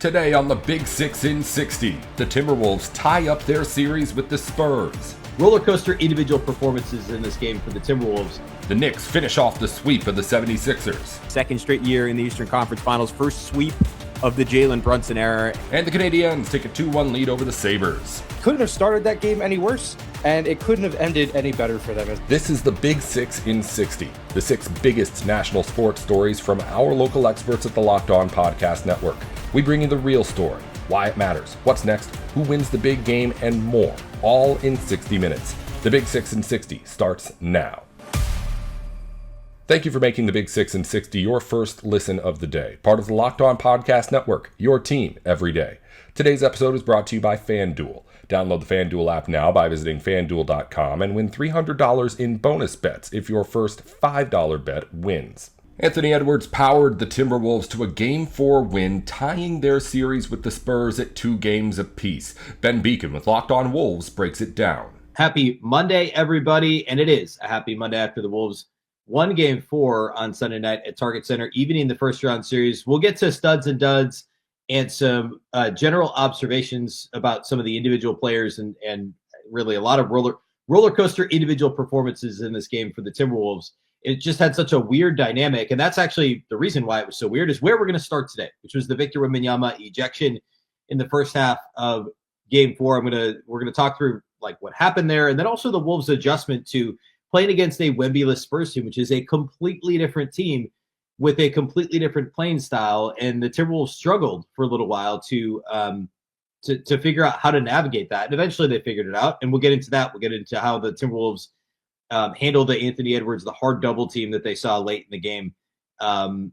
Today on the Big Six in 60, the Timberwolves tie up their series with the Spurs. Roller coaster individual performances in this game for the Timberwolves. The Knicks finish off the sweep of the 76ers. Second straight year in the Eastern Conference Finals, first sweep of the Jalen Brunson era. And the Canadiens take a 2-1 lead over the Sabres. Couldn't have started that game any worse, and it couldn't have ended any better for them. This is the Big Six in 60, the 6 biggest national sports stories from our local experts at the Locked On Podcast Network. We bring you the real story, why it matters, what's next, who wins the big game, and more, all in 60 minutes. The Big Six in 60 starts now. Thank you for making the Big Six in 60 your first listen of the day. Part of the Locked On Podcast Network, your team every day. Today's episode is brought to you by FanDuel. Download the FanDuel app now by visiting FanDuel.com and win $300 in bonus bets if your first $5 bet wins. Anthony Edwards powered the Timberwolves to a Game 4 win, tying their series with the Spurs at 2 games apiece. Ben Beacon with Locked On Wolves breaks it down. Happy Monday, everybody, and it is a happy Monday after the Wolves won Game 4 on Sunday night at Target Center, evening the first round series. We'll get to studs and duds and some general observations about some of the individual players and really a lot of roller coaster individual performances in this game for the Timberwolves. It just had such a weird dynamic, and that's actually the reason why it was so weird is where we're going to start today, which was the Victor Wembanyama ejection in the first half of Game 4. We're gonna talk through like what happened there, and then also the Wolves' adjustment to playing against a Wemby-less Spurs team, which is a completely different team with a completely different playing style, and the Timberwolves struggled for a little while to figure out how to navigate that, and eventually they figured it out, and we'll get into that. We'll get into how the Timberwolves handled the Anthony Edwards, the hard double team that they saw late in the game, and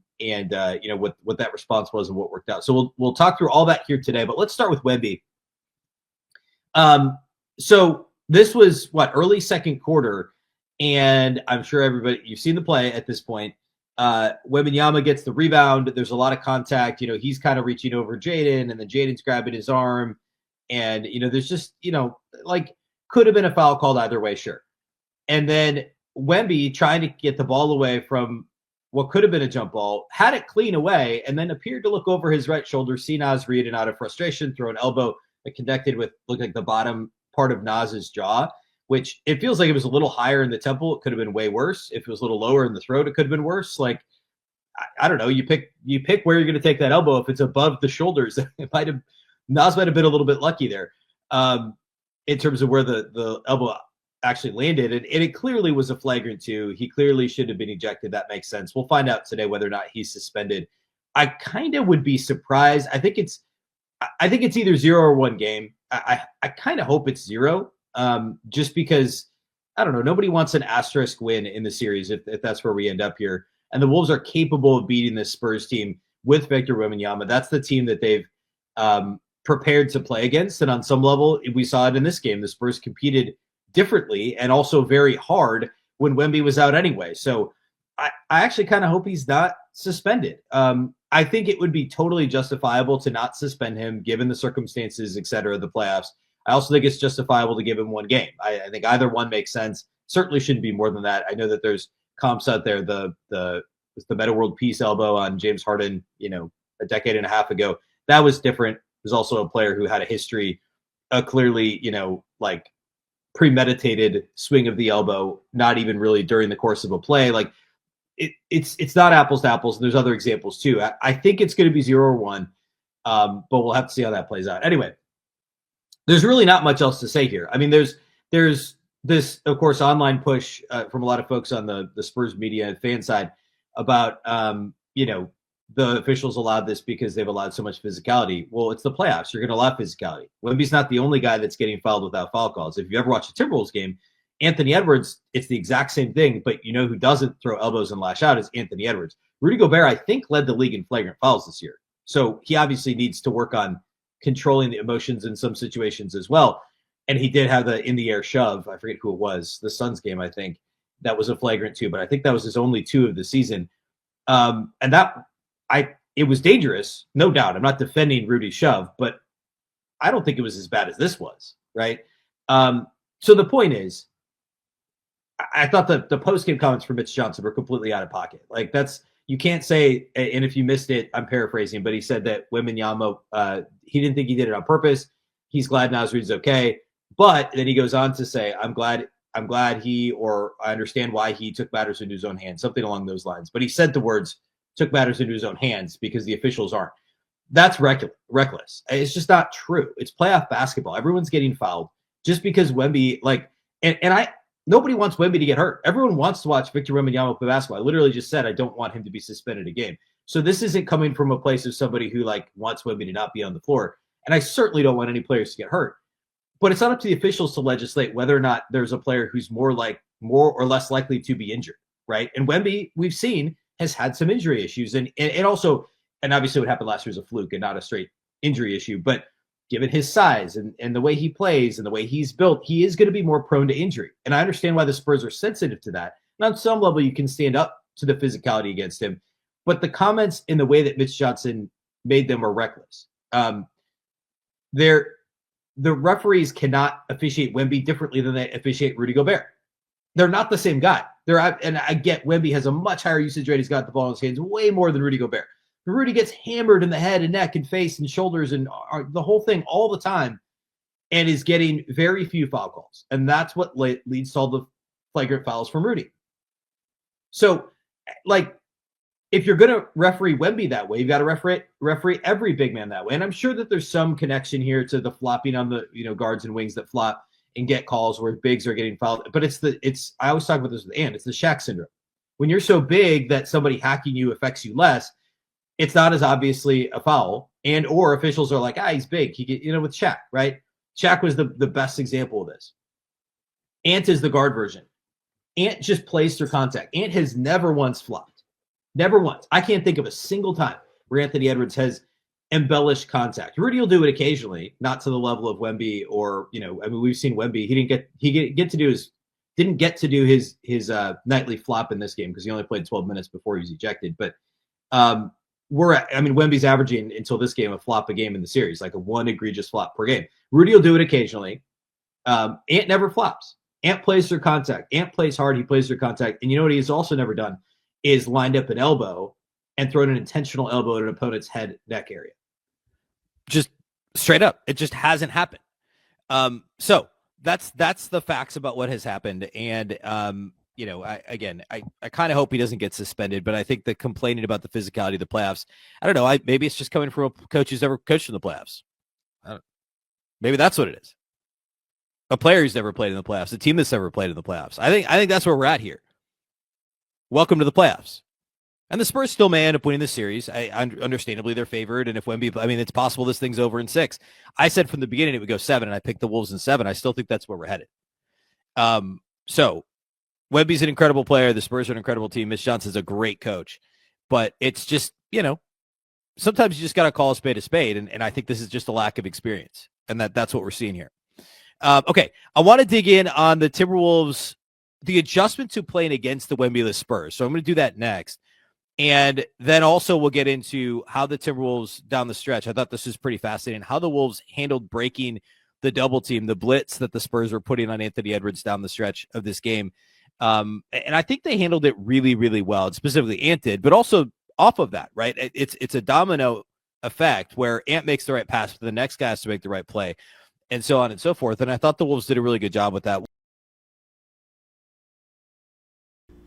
what that response was and what worked out. So we'll talk through all that here today. But let's start with Wemby. So this was early second quarter, and I'm sure everybody you've seen the play at this point. Wembanyama gets the rebound. There's a lot of contact. He's kind of reaching over Jaden, and then Jaden's grabbing his arm, and there's just could have been a foul called either way, sure. And then Wemby trying to get the ball away from what could have been a jump ball, had it clean away, and then appeared to look over his right shoulder, see Naz Reid, and out of frustration, throw an elbow that connected with, looked like the bottom part of Naz's jaw, which it feels like it was a little higher in the temple. It could have been way worse. If it was a little lower in the throat, it could have been worse. Like, I don't know. You pick where you're going to take that elbow. If it's above the shoulders, Naz might have been a little bit lucky there in terms of where the elbow actually landed, and it clearly was a flagrant 2. He clearly should have been ejected. That makes sense. We'll find out today whether or not he's suspended. I kind of would be surprised. I think it's either 0 or 1 game. I kind of hope it's 0, just because I don't know. Nobody wants an asterisk win in the series if that's where we end up here. And the Wolves are capable of beating this Spurs team with Victor Wembanyama. That's the team that they've prepared to play against, and on some level, we saw it in this game. The Spurs competed differently and also very hard when Wemby was out anyway. So I actually kind of hope he's not suspended. I think it would be totally justifiable to not suspend him given the circumstances, et cetera, of the playoffs. I also think it's justifiable to give him 1 game. I think either one makes sense. Certainly shouldn't be more than that. I know that there's comps out there. The Meta World Peace elbow on James Harden, a decade and a half ago, that was different. There's also a player who had a history, clearly, premeditated swing of the elbow, not even really during the course of a play. Like it's not apples to apples. And there's other examples too. I think it's going to be 0 or 1, but we'll have to see how that plays out. Anyway, there's really not much else to say here. I mean, there's this, of course, online push from a lot of folks on the Spurs media and fan side about, the officials allowed this because they've allowed so much physicality. Well, it's the playoffs. You're going to allow physicality. Wemby's not the only guy that's getting fouled without foul calls. If you ever watch a Timberwolves game, Anthony Edwards, it's the exact same thing, but who doesn't throw elbows and lash out is Anthony Edwards. Rudy Gobert, I think, led the league in flagrant fouls this year. So he obviously needs to work on controlling the emotions in some situations as well. And he did have the in-the-air shove. I forget who it was. The Suns game, I think. That was a flagrant 2, but I think that was his only 2 of the season. It was dangerous, no doubt. I'm not defending Rudy's shove, but I don't think it was as bad as this was, right? So the point is, I thought the post-game comments from Mitch Johnson were completely out of pocket. Like, that's you can't say, and if you missed it, I'm paraphrasing, but he said that Wembanyama, he didn't think he did it on purpose. He's glad Naz Reid's okay. But then he goes on to say, I'm glad he, or I understand why he took matters into his own hands, something along those lines. But he said the words, took matters into his own hands, because the officials aren't. That's reckless. It's just not true. It's playoff basketball. Everyone's getting fouled just because Wemby, nobody wants Wemby to get hurt. Everyone wants to watch Victor Wembanyama play basketball. I literally just said I don't want him to be suspended a game. So this isn't coming from a place of somebody who wants Wemby to not be on the floor. And I certainly don't want any players to get hurt. But it's not up to the officials to legislate whether or not there's a player who's more or less likely to be injured, right? And Wemby, we've seen, has had some injury issues. And also, and obviously what happened last year was a fluke and not a straight injury issue. But given his size and the way he plays and the way he's built, he is going to be more prone to injury. And I understand why the Spurs are sensitive to that. And on some level, you can stand up to the physicality against him. But the comments in the way that Mitch Johnson made them were reckless. The referees cannot officiate Wemby differently than they officiate Rudy Gobert. They're not the same guy. And I get Wemby has a much higher usage rate. He's got the ball in his hands way more than Rudy Gobert. But Rudy gets hammered in the head and neck and face and shoulders and the whole thing all the time, and is getting very few foul calls. And that's what leads to all the flagrant fouls from Rudy. So, if you're going to referee Wemby that way, you've got to referee every big man that way. And I'm sure that there's some connection here to the flopping on the guards and wings that flop and get calls where bigs are getting fouled. But I always talk about this with Ant. It's the Shaq syndrome. When you're so big that somebody hacking you affects you less, it's not as obviously a foul. And or officials are like, he's big. He get with Shaq, right? Shaq was the best example of this. Ant is the guard version. Ant just plays through contact. Ant has never once flopped. Never once. I can't think of a single time where Anthony Edwards has embellished contact. Rudy will do it occasionally, not to the level of Wemby or, we've seen Wemby. He didn't get to do his nightly flop in this game because he only played 12 minutes before he was ejected. But Wemby's averaging until this game a flop a game in the series, like a one egregious flop per game. Rudy will do it occasionally. Ant never flops. Ant plays through contact. Ant plays hard. He plays through contact. And you know what he's also never done is lined up an elbow and thrown an intentional elbow at an opponent's head neck area. Just straight up. It just hasn't happened. So that's the facts about what has happened. And, I kind of hope he doesn't get suspended, but I think the complaining about the physicality of the playoffs, I don't know. Maybe it's just coming from a coach who's ever coached in the playoffs. Maybe that's what it is. A player who's never played in the playoffs, a team that's never played in the playoffs. I think that's where we're at here. Welcome to the playoffs. And the Spurs still may end up winning the series. Understandably, they're favored. And if Wemby, it's possible this thing's over in 6. I said from the beginning it would go 7, and I picked the Wolves in 7. I still think that's where we're headed. So Wemby's an incredible player. The Spurs are an incredible team. Mitch Johnson's a great coach. But it's just, sometimes you just got to call a spade. And I think this is just a lack of experience. And that's what we're seeing here. Okay, I want to dig in on the Timberwolves, the adjustment to playing against the Wemby-less Spurs. So I'm going to do that next. And then also we'll get into how the Timberwolves down the stretch, I thought this was pretty fascinating, how the Wolves handled breaking the double team, the blitz that the Spurs were putting on Anthony Edwards down the stretch of this game. And I think they handled it really, really well, and specifically Ant did, but also off of that, right? It's a domino effect where Ant makes the right pass, but the next guy has to make the right play, and so on and so forth. And I thought the Wolves did a really good job with that.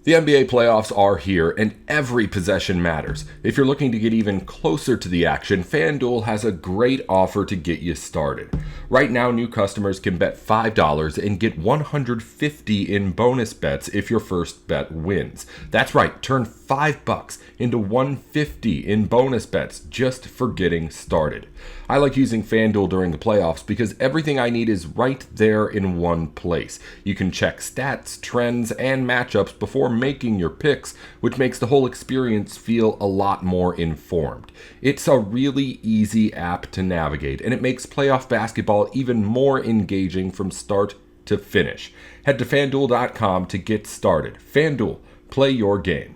The NBA playoffs are here, and every possession matters. If you're looking to get even closer to the action, FanDuel has a great offer to get you started. Right now, new customers can bet $5 and get $150 in bonus bets if your first bet wins. That's right, turn $5 into $150 in bonus bets just for getting started. I like using FanDuel during the playoffs because everything I need is right there in one place. You can check stats, trends, and matchups before making your picks, which makes the whole experience feel a lot more informed. It's a really easy app to navigate, and it makes playoff basketball even more engaging from start to finish. Head to FanDuel.com to get started. FanDuel, play your game.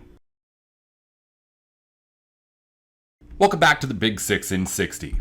Welcome back to the Big Six in 60.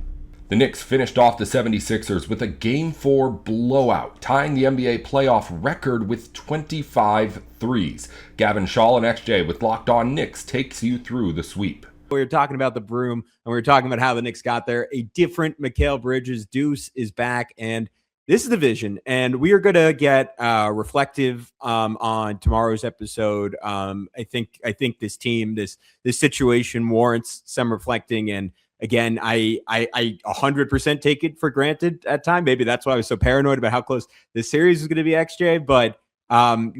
The Knicks finished off the 76ers with a Game 4 blowout, tying the NBA playoff record with 25 threes. Gavin Shaw and XJ with Locked On Knicks takes you through the sweep. We were talking about the broom, and we were talking about how the Knicks got there. A different Mikal Bridges. Deuce is back, and this is the vision. And we are going to get reflective on tomorrow's episode. I think this team, this situation warrants some reflecting. And again, I 100% take it for granted at time. Maybe that's why I was so paranoid about how close this series is going to be, XJ. But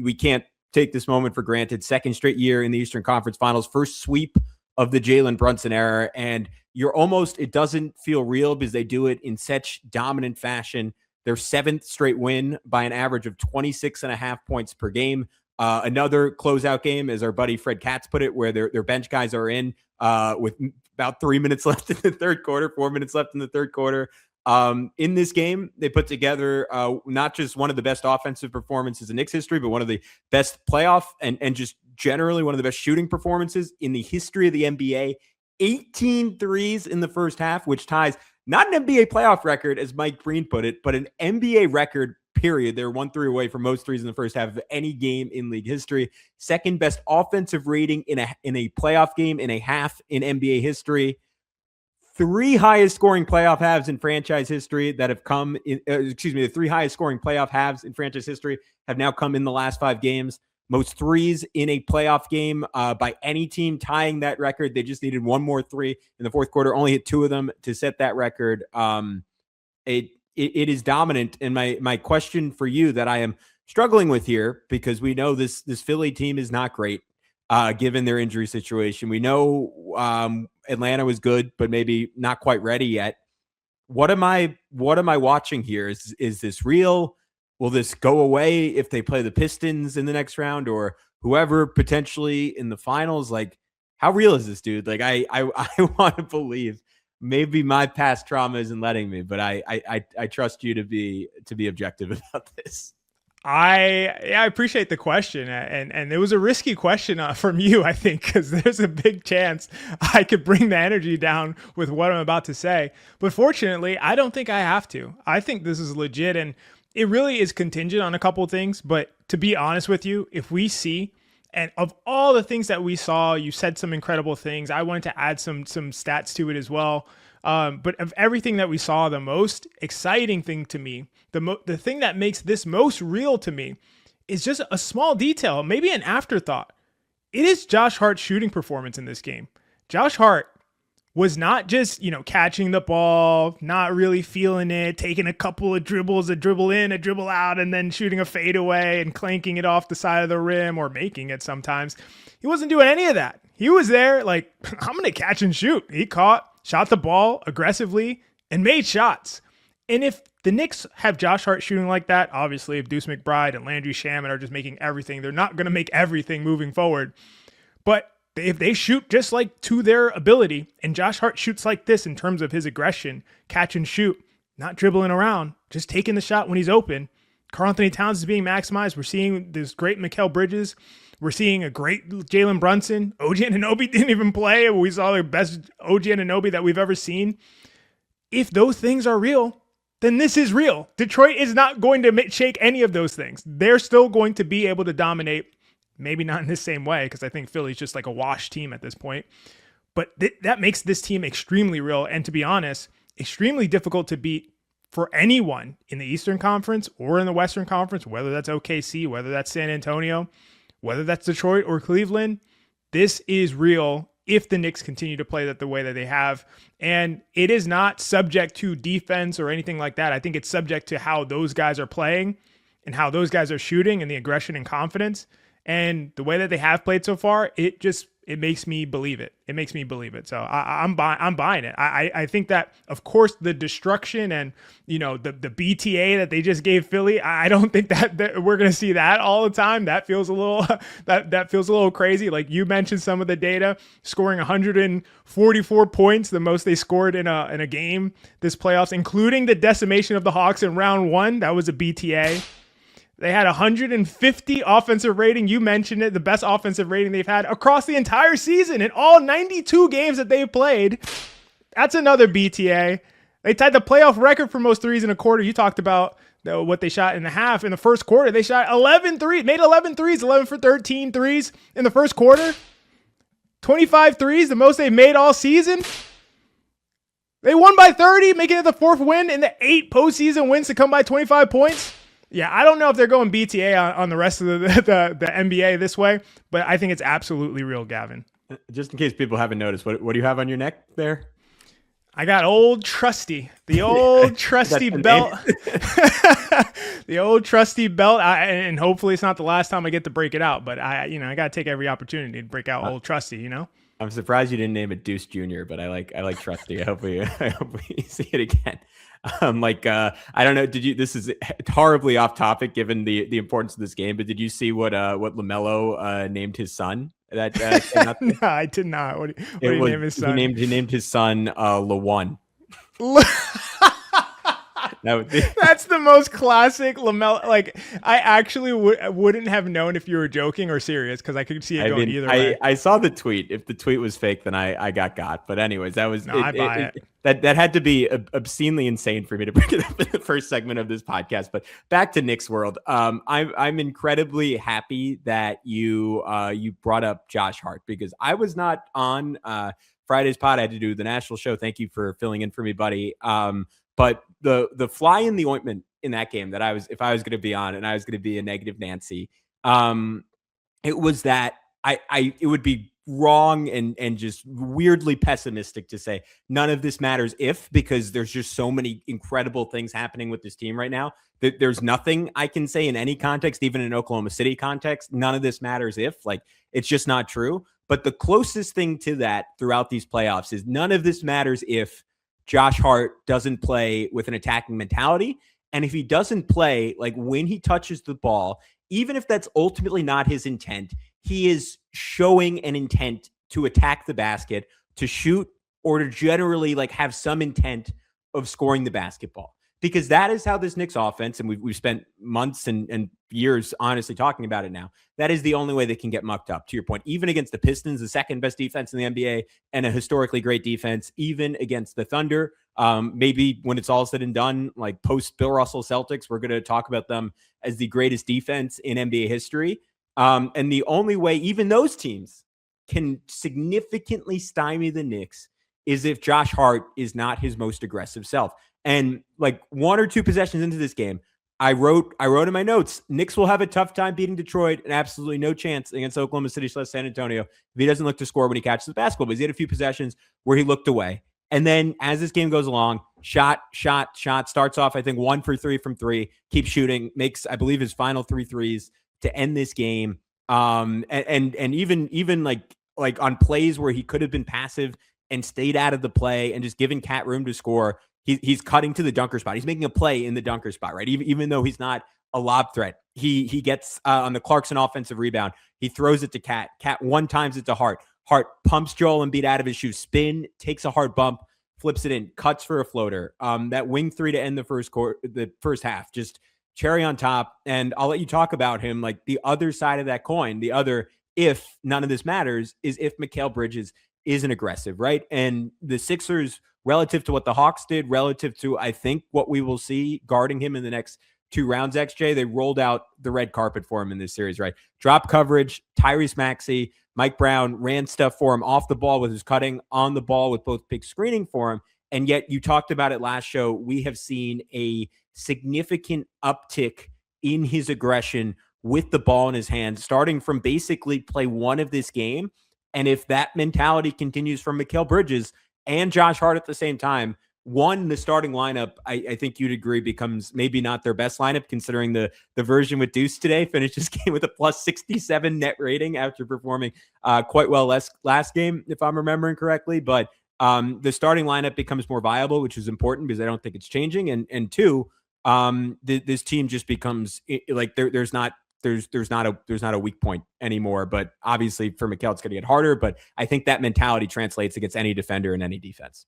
we can't take this moment for granted. Second straight year in the Eastern Conference Finals, first sweep of the Jalen Brunson era. And it doesn't feel real because they do it in such dominant fashion. Their seventh straight win by an average of 26.5 points per game. Another closeout game, as our buddy Fred Katz put it, where their bench guys are in with about 3 minutes left in the third quarter, 4 minutes left in the third quarter. In this game, they put together not just one of the best offensive performances in Knicks history, but one of the best playoff and just generally one of the best shooting performances in the history of the NBA. 18 threes in the first half, which ties not an NBA playoff record, as Mike Breen put it, but an NBA record, period. They're 1 3 away from most threes in the first half of any game in league history. Second best offensive rating in a playoff game in a half in NBA history. 3 highest scoring playoff halves in franchise history that have come in, the 3 highest scoring playoff halves in franchise history have now come in the last 5 games. Most threes in a playoff game by any team, tying that record. They just needed 1 more 3 in the fourth quarter, only hit 2 of them to set that record. It is dominant. And my question for you that I am struggling with here, because we know this Philly team is not great given their injury situation. We know Atlanta was good, but maybe not quite ready yet. What am I watching here? Is this real? Will this go away if they play the Pistons in the next round or whoever potentially in the finals? Like, how real is this, dude? Like, I want to believe. Maybe my past trauma isn't letting me, but I trust you to be objective about this. I appreciate the question, and it was a risky question from you, I think, because there's a big chance I could bring the energy down with what I'm about to say. But fortunately, I don't think I have to. I think this is legit, and it really is contingent on a couple of things. But to be honest with you, if we see, and of all the things that we saw, you said some incredible things. I wanted to add some stats to it as well. But of everything that we saw, the most exciting thing to me, the thing that makes this most real to me is just a small detail, maybe an afterthought. It is Josh Hart's shooting performance in this game. Josh Hart was not just, catching the ball, not really feeling it, taking a couple of dribbles, a dribble in, a dribble out, and then shooting a fadeaway and clanking it off the side of the rim or making it sometimes. He wasn't doing any of that. He was there like, I'm going to catch and shoot. He shot the ball aggressively, and made shots. And if the Knicks have Josh Hart shooting like that, obviously if Deuce McBride and Landry Shamet are just making everything, they're not going to make everything moving forward. But if they shoot just like to their ability, and Josh Hart shoots like this in terms of his aggression, catch and shoot, not dribbling around, just taking the shot when he's open, Karl-Anthony Towns is being maximized. We're seeing this great Mikal Bridges. We're seeing a great Jalen Brunson. OG Anunoby didn't even play. We saw the best OG Anunoby that we've ever seen. If those things are real, then this is real. Detroit is not going to shake any of those things. They're still going to be able to dominate. Maybe not in the same way, because I think Philly's just like a wash team at this point. But that makes this team extremely real. And to be honest, extremely difficult to beat for anyone in the Eastern Conference or in the Western Conference, whether that's OKC, whether that's San Antonio, whether that's Detroit or Cleveland. This is real if the Knicks continue to play that the way that they have. And it is not subject to defense or anything like that. I think it's subject to how those guys are playing and how those guys are shooting and the aggression and confidence. And the way that they have played so far, it makes me believe it. It makes me believe it. So I'm buying it. I think that, of course, the destruction and, the BTA that they just gave Philly, I don't think that we're going to see that all the time. That feels a little that feels a little crazy. Like you mentioned some of the data, scoring 144 points, the most they scored in a game this playoffs, including the decimation of the Hawks in round 1. That was a BTA. They had 150 offensive rating. You mentioned it, the best offensive rating they've had across the entire season in all 92 games that they've played. That's another BTA. They tied the playoff record for most threes in a quarter. You talked about what they shot in the half. In the first quarter, they shot 11 threes, made 11 threes, 11 for 13 threes in the first quarter. 25 threes, the most they've made all season. They won by 30, making it the 4th win in the 8 postseason wins to come by 25 points. Yeah, I don't know if they're going BTA on the rest of the NBA this way, but I think it's absolutely real, Gavin. Just in case people haven't noticed, what do you have on your neck there? I got old trusty, the old trusty belt, the old trusty belt. And hopefully it's not the last time I get to break it out, but I got to take every opportunity to break out old trusty, I'm surprised you didn't name it Deuce Jr., but I like Trusty. I hope we see it again. I don't know. This is horribly off topic given the importance of this game, but did you see what LaMelo named his son? No, I did not. What did he name his son? He named his son LaOne. That's the most classic LaMelo. Like, I actually wouldn't have known if you were joking or serious because I could see it going either way. I saw the tweet. If the tweet was fake, then I got. But anyways, that was I buy it. That had to be obscenely insane for me to bring it up in the first segment of this podcast. But back to Knicks world. I'm incredibly happy that you brought up Josh Hart because I was not on Friday's pod. I had to do the national show. Thank you for filling in for me, buddy. But the fly in the ointment in that game that if I was going to be on and I was going to be a negative Nancy, it was that it would be wrong and just weirdly pessimistic to say none of this matters because there's just so many incredible things happening with this team right now that there's nothing I can say in any context, even in Oklahoma City context. None of this matters it's just not true. But the closest thing to that throughout these playoffs is none of this matters if Josh Hart doesn't play with an attacking mentality. And if he doesn't play, like when he touches the ball, even if that's ultimately not his intent, he is showing an intent to attack the basket, to shoot, or to generally have some intent of scoring the basketball. Because that is how this Knicks offense, and we've spent months and years honestly talking about it now, that is the only way they can get mucked up. To your point, even against the Pistons, the second best defense in the NBA, and a historically great defense, even against the Thunder, maybe when it's all said and done, like post Bill Russell Celtics, we're going to talk about them as the greatest defense in NBA history. And the only way even those teams can significantly stymie the Knicks is if Josh Hart is not his most aggressive self. And like 1 or 2 possessions into this game, I wrote in my notes, Knicks will have a tough time beating Detroit and absolutely no chance against Oklahoma City / San Antonio if he doesn't look to score when he catches the basketball. But he had a few possessions where he looked away. And then as this game goes along, shot, starts off, I think 1 for 3 from 3, keeps shooting, makes, I believe, his final 3 threes to end this game. And even like on plays where he could have been passive and stayed out of the play and just giving Cat room to score, he's cutting to the dunker spot. He's making a play in the dunker spot, right? Even though he's not a lob threat, he gets on the Clarkson offensive rebound. He throws it to Cat. Cat one times it to Hart. Hart pumps Joel Embiid out of his shoes, spin, takes a hard bump, flips it in, cuts for a floater. That wing 3 to end the first half, just cherry on top. And I'll let you talk about him. Like the other side of that coin, the other, if none of this matters, is if Mikal Bridges isn't aggressive, right? And the Sixers, relative to what the Hawks did, relative to, I think, what we will see guarding him in the next 2 rounds, XJ, they rolled out the red carpet for him in this series, right? Drop coverage, Tyrese Maxey, Mike Brown ran stuff for him off the ball with his cutting, on the ball with both pick screening for him. And yet you talked about it last show. We have seen a significant uptick in his aggression with the ball in his hands, starting from basically play 1 of this game. And if that mentality continues from Mikal Bridges and Josh Hart at the same time, the starting lineup, I think you'd agree, becomes maybe not their best lineup, considering the version with Deuce today finished this game with a plus 67 net rating after performing quite well last game, if I'm remembering correctly. But the starting lineup becomes more viable, which is important because I don't think it's changing. And 2, this team just becomes like there's not a weak point anymore. But obviously for Mikal, it's going to get harder. But I think that mentality translates against any defender in any defense.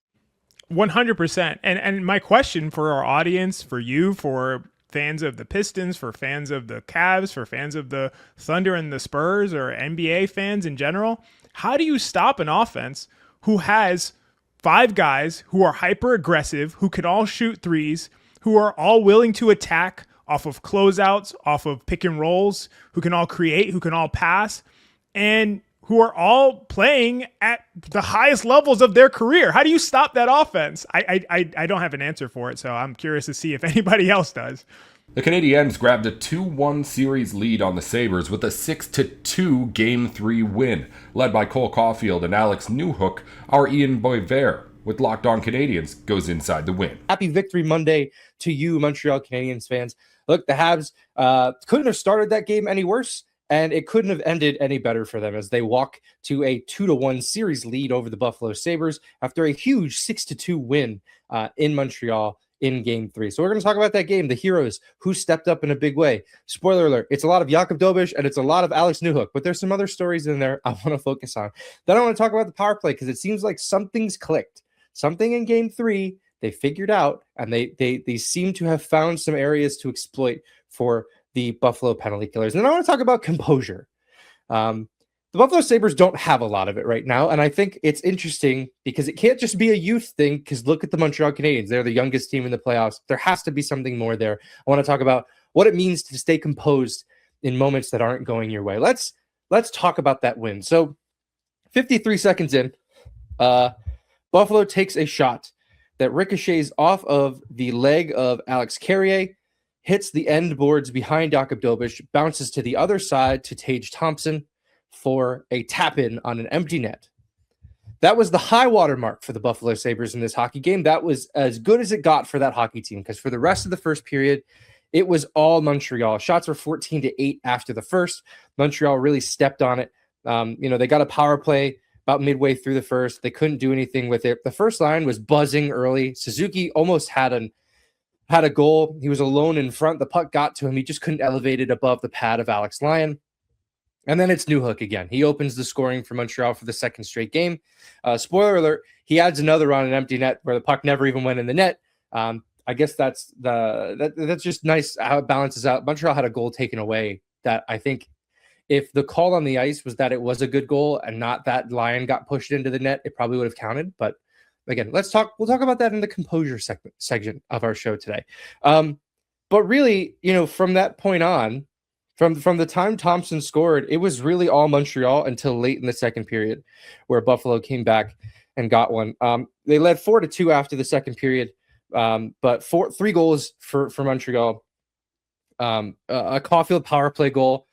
100%. And my question for our audience, for you, for fans of the Pistons, for fans of the Cavs, for fans of the Thunder and the Spurs, or NBA fans in general, how do you stop an offense who has 5 guys who are hyper aggressive, who can all shoot threes, who are all willing to attack off of closeouts, off of pick and rolls, who can all create, who can all pass, and who are all playing at the highest levels of their career. How do you stop that offense? I don't have an answer for it, so I'm curious to see if anybody else does. The Canadiens grabbed a 2-1 series lead on the Sabres with a 6-2 Game 3 win, led by Cole Caulfield and Alex Newhook. Our Ian Boisvert with Locked On Canadiens goes inside the win. Happy Victory Monday to you, Montreal Canadiens fans. Look, the Habs couldn't have started that game any worse, and it couldn't have ended any better for them as they walk to a 2-1 series lead over the Buffalo Sabres after a huge 6-2 win in Montreal in Game 3. So we're going to talk about that game, the heroes who stepped up in a big way. Spoiler alert, it's a lot of Jakub Dobiš and it's a lot of Alex Newhook, but there's some other stories in there I want to focus on. Then I want to talk about the power play because it seems like something's clicked. Something in Game 3 they figured out, and they seem to have found some areas to exploit for the Buffalo penalty killers. And then I want to talk about composure. The Buffalo Sabres don't have a lot of it right now, and I think it's interesting because it can't just be a youth thing, because look at the Montreal Canadiens. They're the youngest team in the playoffs. There has to be something more there. I want to talk about what it means to stay composed in moments that aren't going your way. Let's talk about that win. So 53 seconds in, Buffalo takes a shot that ricochets off of the leg of Alex Carrier, hits the end boards behind Jakub Dobiš, bounces to the other side to Tage Thompson for a tap-in on an empty net. That was the high water mark for the Buffalo Sabres in this hockey game. That was as good as it got for that hockey team, because for the rest of the first period, it was all Montreal. Shots were 14-8 after the first. Montreal really stepped on it. They got a power play about midway through the first. They couldn't do anything with it. The first line was buzzing early. Suzuki almost had a goal. He was alone in front. The puck got to him. He just couldn't elevate it above the pad of Alex Lyon. And then it's Newhook again. He opens the scoring for Montreal for the second straight game. Spoiler alert, he adds another on an empty net where the puck never even went in the net. I guess that's just nice how it balances out. Montreal had a goal taken away that I think if the call on the ice was that it was a good goal and not that Lyon got pushed into the net, it probably would have counted. But again, we'll talk about that in the composure section of our show today. But really, from that point on, from the time Thompson scored, it was really all Montreal until late in the second period, where Buffalo came back and got one. They led 4-2 after the second period, but 3 goals for Montreal. A Caulfield power play goal.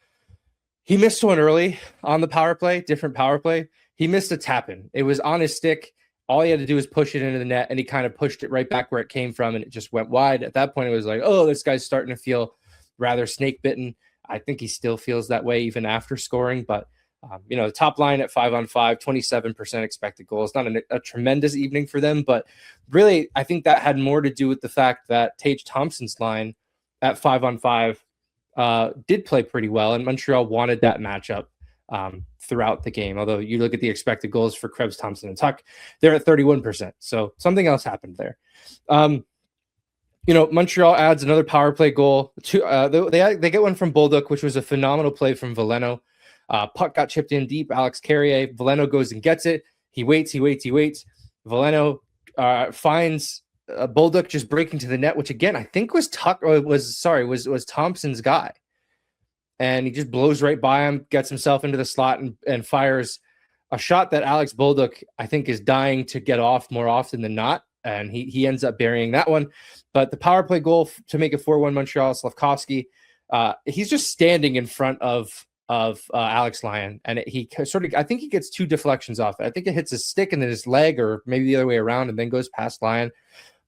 He missed one early on the power play, different power play. He missed a tap-in. It was on his stick. All he had to do was push it into the net, and he kind of pushed it right back where it came from, and it just went wide. At that point, it was like, oh, this guy's starting to feel rather snake-bitten. I think he still feels that way even after scoring, but the top line at 5-on-5, 27% expected goals. Not a tremendous evening for them, but really, I think that had more to do with the fact that Tage Thompson's line at 5-on-5 did play pretty well, and Montreal wanted that matchup throughout the game. Although you look at the expected goals for Krebs, Thompson, and Tuck, they're at 31%. So something else happened there. Montreal adds another power play goal. They get one from Bolduc, which was a phenomenal play from Veleno. Puck got chipped in deep. Alex Carrier. Veleno goes and gets it. He waits. Veleno finds Bolduc just breaking to the net, which again I think was was Thompson's guy, and he just blows right by him, gets himself into the slot, and fires a shot that Alex Bolduc I think is dying to get off more often than not. And he ends up burying that one. But the power play goal to make it 4-1 Montreal, Slavkovsky, he's just standing in front of Alex Lyon. And I think he gets 2 deflections off it. I think it hits his stick and then his leg, or maybe the other way around, and then goes past Lyon.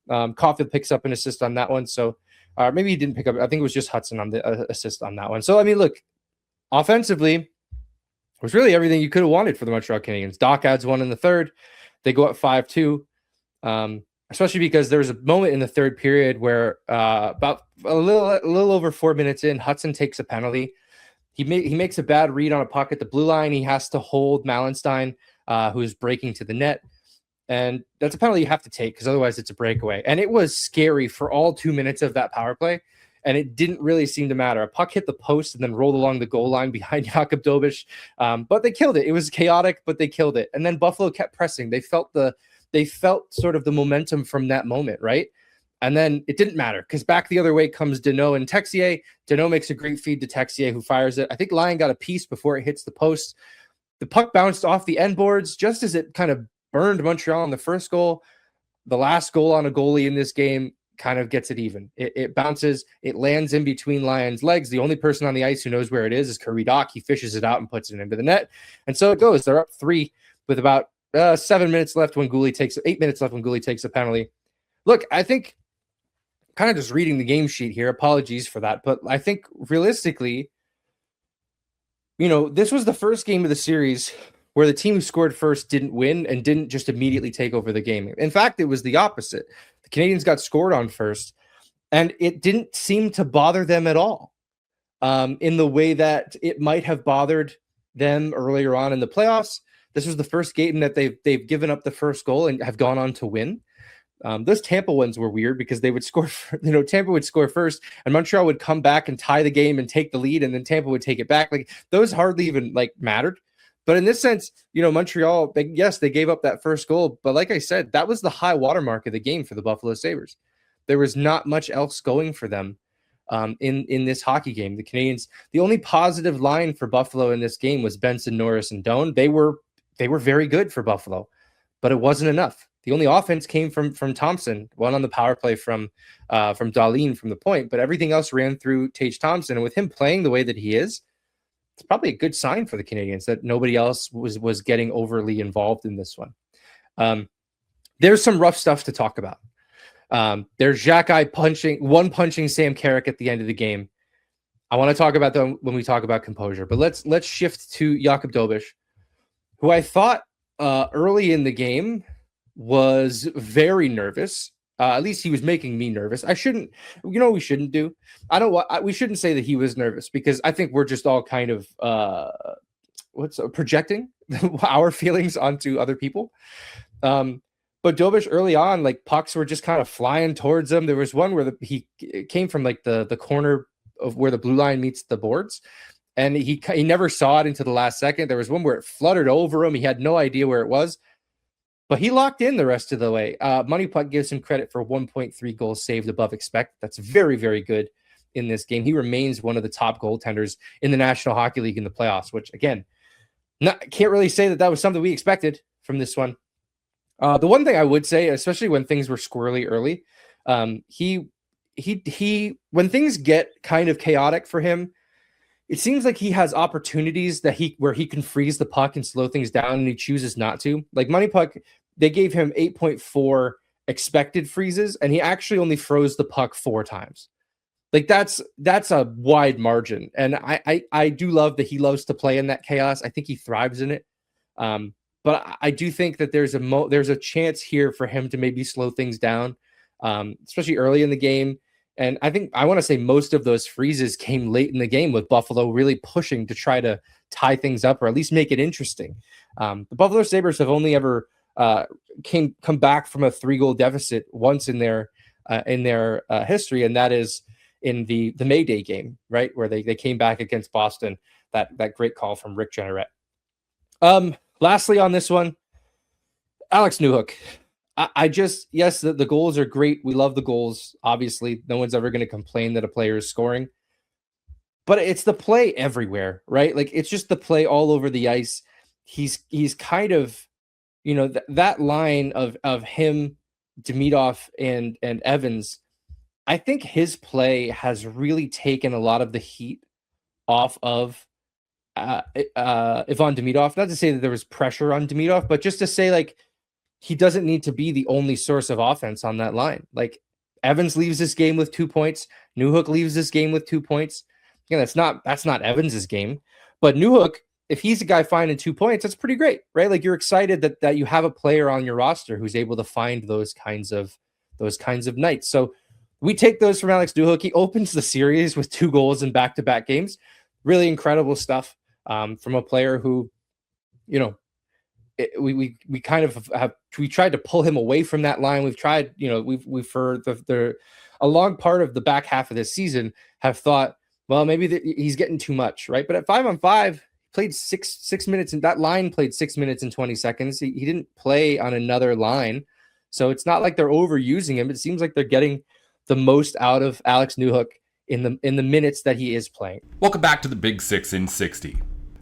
Caulfield picks up an assist on that one. So maybe he didn't pick up. I think it was just Hudson on the assist on that one. So, I mean, look, offensively, it was really everything you could have wanted for the Montreal Canadiens. Doc adds one in the third. They go up 5-2. Especially because there was a moment in the third period where about a little over 4 minutes in, Hudson takes a penalty. He makes a bad read on a puck at the blue line. He has to hold Malenstein, who is breaking to the net. And that's a penalty you have to take because otherwise it's a breakaway. And it was scary for all 2 minutes of that power play. And it didn't really seem to matter. A puck hit the post and then rolled along the goal line behind Jakub Dobiš. But they killed it. It was chaotic, but they killed it. And then Buffalo kept pressing. They they felt sort of the momentum from that moment, right? And then it didn't matter because back the other way comes Deneau and Texier. Deneau makes a great feed to Texier, who fires it. I think Lyon got a piece before it hits the post. The puck bounced off the end boards just as it kind of burned Montreal on the first goal. The last goal on a goalie in this game kind of gets it even. It bounces, it lands in between Lyon's legs. The only person on the ice who knows where it is Curry Dock. He fishes it out and puts it into the net. And so it goes. They're up 3 with about 8 minutes left when Goulet takes a penalty. Look, I think kind of just reading the game sheet here, apologies for that, but I think realistically, this was the first game of the series where the team who scored first didn't win and didn't just immediately take over the game. In fact, it was the opposite. The Canadiens got scored on first, and it didn't seem to bother them at all in the way that it might have bothered them earlier on in the playoffs. This was the first game that they've given up the first goal and have gone on to win. Those Tampa ones were weird because they would score, Tampa would score first and Montreal would come back and tie the game and take the lead. And then Tampa would take it back. Like those hardly even mattered. But in this sense, Montreal, they gave up that first goal. But like I said, that was the high watermark of the game for the Buffalo Sabres. There was not much else going for them in this hockey game. The Canadiens, the only positive line for Buffalo in this game was Benson, Norris, and Doan. They were very good for Buffalo, but it wasn't enough. The only offense came from Thompson, one on the power play from Dahlin from the point, but everything else ran through Tage Thompson. And with him playing the way that he is, it's probably a good sign for the Canadiens that nobody else was getting overly involved in this one. There's some rough stuff to talk about. There's Xhekaj punching Sam Carrick at the end of the game. I want to talk about them when we talk about composure, but let's shift to Jakub Dobeš, who I thought early in the game was very nervous. At least he was making me nervous. We shouldn't do. We shouldn't say that he was nervous because I think we're just all kind of projecting our feelings onto other people. But Dobeš early on, pucks were just kind of flying towards him. There was one where he came from the corner of where the blue line meets the boards, and he never saw it into the last second. There was one where it fluttered over him. He had no idea where it was. But he locked in the rest of the way. Money Puck gives him credit for 1.3 goals saved above expect. That's very, very good in this game. He remains one of the top goaltenders in the National Hockey League in the playoffs, which, again, can't really say that was something we expected from this one. The one thing I would say, especially when things were squirrely early, when things get kind of chaotic for him, it seems like he has opportunities where he can freeze the puck and slow things down, and he chooses not to. Like Money Puck, they gave him 8.4 expected freezes, and he actually only froze the puck 4 times. That's a wide margin, and I do love that he loves to play in that chaos. I think he thrives in it, but I do think that there's a chance here for him to maybe slow things down, especially early in the game. And I want to say most of those freezes came late in the game with Buffalo really pushing to try to tie things up or at least make it interesting. The Buffalo Sabres have only ever come back from a 3-goal deficit once in their history, and that is in the May Day game, right, where they came back against Boston. That great call from Rick Jenneret. Lastly on this one, Alex Newhook. The goals are great. We love the goals. Obviously, no one's ever going to complain that a player is scoring. But it's the play everywhere, right? It's just the play all over the ice. He's kind of, that line of him, Demidov, and Evans. I think his play has really taken a lot of the heat off of Ivan Demidov. Not to say that there was pressure on Demidov, but just to say he doesn't need to be the only source of offense on that line. Evans leaves this game with 2 points. Newhook leaves this game with 2 points. Again, that's not Evans's game, but Newhook, if he's a guy finding 2 points, that's pretty great, right? You're excited that you have a player on your roster who's able to find those kinds of nights. So we take those from Alex Newhook. He opens the series with 2 goals in back-to-back games. Really incredible stuff from a player who, we kind of we tried to pull him away from that line. We've tried, we've for a long part of the back half of this season have thought, well, maybe he's getting too much, right? But at 5-on-5, played six minutes, and that line played 6 minutes and 20 seconds. He didn't play on another line. So it's not like they're overusing him. It seems like they're getting the most out of Alex Newhook in the minutes that he is playing. Welcome back to the Big Six in 60.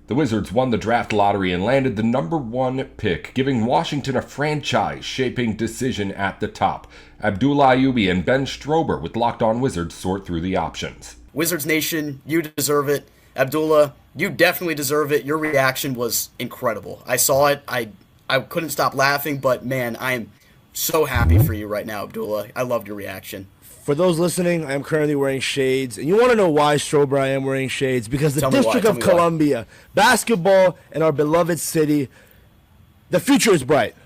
The Wizards won the draft lottery and landed the number 1 pick, giving Washington a franchise-shaping decision at the top. Abdullah Ayyubi and Ben Strober with Locked On Wizards sort through the options. Wizards Nation, you deserve it. Abdullah, you definitely deserve it. Your reaction was incredible. I saw it. I couldn't stop laughing, but man, I am so happy for you right now, Abdullah. I loved your reaction. For those listening, I am currently wearing shades. And you want to know why, Strober, I am wearing shades? Because the District of Columbia, basketball in our beloved city, the future is bright.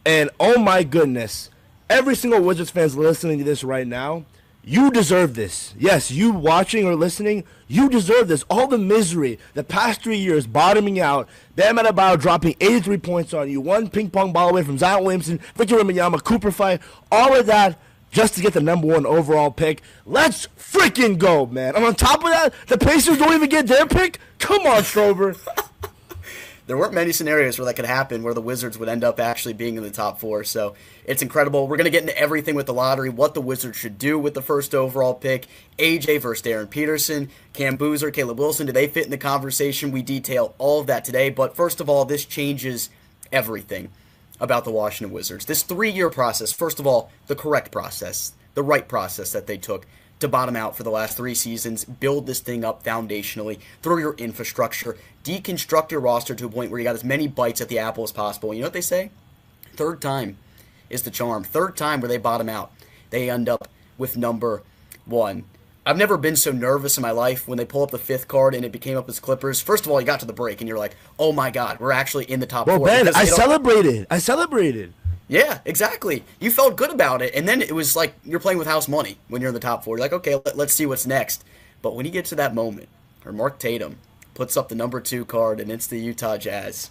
And oh my goodness, every single Wizards fans listening to this right now, you deserve this. Yes, you watching or listening, you deserve this. All the misery, the past 3 years bottoming out, Bam Adebayo dropping 83 points on you, one ping pong ball away from Zion Williamson, Victor Wembanyama, Cooper fight, all of that just to get the number 1 overall pick. Let's freaking go, man. And on top of that, the Pacers don't even get their pick? Come on, Strober. There weren't many scenarios where that could happen, where the Wizards would end up actually being in the top 4. So it's incredible. We're going to get into everything with the lottery, what the Wizards should do with the first overall pick, AJ versus Darren Peterson, Cam Boozer, Caleb Wilson. Do they fit in the conversation? We detail all of that today. But first of all, this changes everything about the Washington Wizards. This 3-year process, first of all, the correct process, the right process that they took to bottom out for the last 3 seasons, build this thing up foundationally through your infrastructure, deconstruct your roster to a point where you got as many bites at the apple as possible. You know what they say? Third time is the charm. Third time where they bottom out, they end up with number 1. I've never been so nervous in my life when they pull up the 5th card and it became up as Clippers. First of all, you got to the break and you're like, oh my God, we're actually in the top 4. Ben, I celebrated. Yeah, exactly. You felt good about it. And then it was like you're playing with house money when you're in the top 4. You're like, okay, let's see what's next. But when you get to that moment where Mark Tatum puts up the number 2 card and it's the Utah Jazz,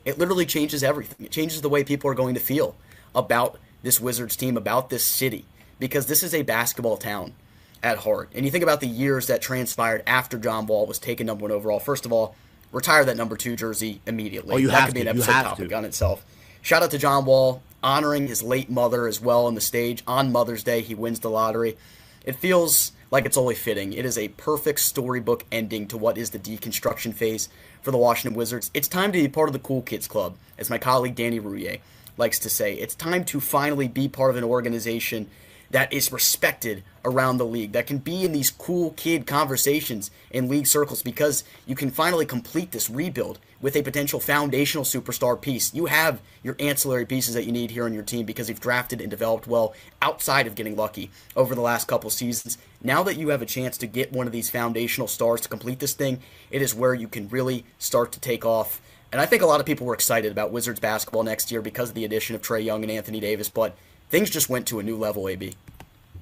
it literally changes everything. It changes the way people are going to feel about this Wizards team, about this city, because this is a basketball town at heart. And you think about the years that transpired after John Wall was taken number 1 overall. First of all, retire that number 2 jersey immediately. Oh, that could be an episode topic on itself. Shout out to John Wall, honoring his late mother as well on the stage. On Mother's Day, he wins the lottery. It feels like it's only fitting. It is a perfect storybook ending to what is the deconstruction phase for the Washington Wizards. It's time to be part of the cool kids club, as my colleague Danny Rouillet likes to say. It's time to finally be part of an organization that is respected around the league, that can be in these cool kid conversations in league circles, because you can finally complete this rebuild with a potential foundational superstar piece. You have your ancillary pieces that you need here on your team because you've drafted and developed well outside of getting lucky over the last couple seasons. Now that you have a chance to get one of these foundational stars to complete this thing, it is where you can really start to take off. And I think a lot of people were excited about Wizards basketball next year because of the addition of Trae Young and Anthony Davis, but things just went to a new level, AB.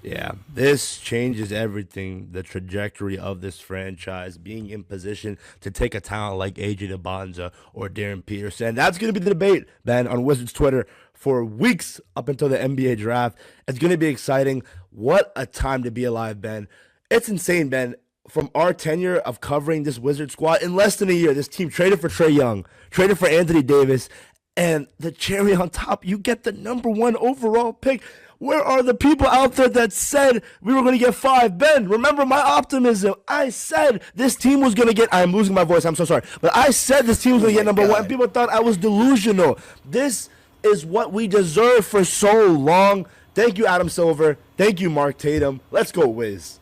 Yeah, this changes everything, the trajectory of this franchise, being in position to take a talent like AJ DeBonza or Darren Peterson. That's going to be the debate, Ben, on Wizards Twitter for weeks up until the NBA draft. It's going to be exciting. What a time to be alive, Ben. It's insane, Ben. From our tenure of covering this Wizard squad, in less than a year, this team traded for Trae Young, traded for Anthony Davis, and the cherry on top, you get the number 1 overall pick. Where are the people out there that said we were going to get 5? Ben, remember my optimism. I said this team was going to get, I'm losing my voice, I'm so sorry. But I said this team was going to get number 1. People thought I was delusional. This is what we deserve for so long. Thank you, Adam Silver. Thank you, Mark Tatum. Let's go, Wiz.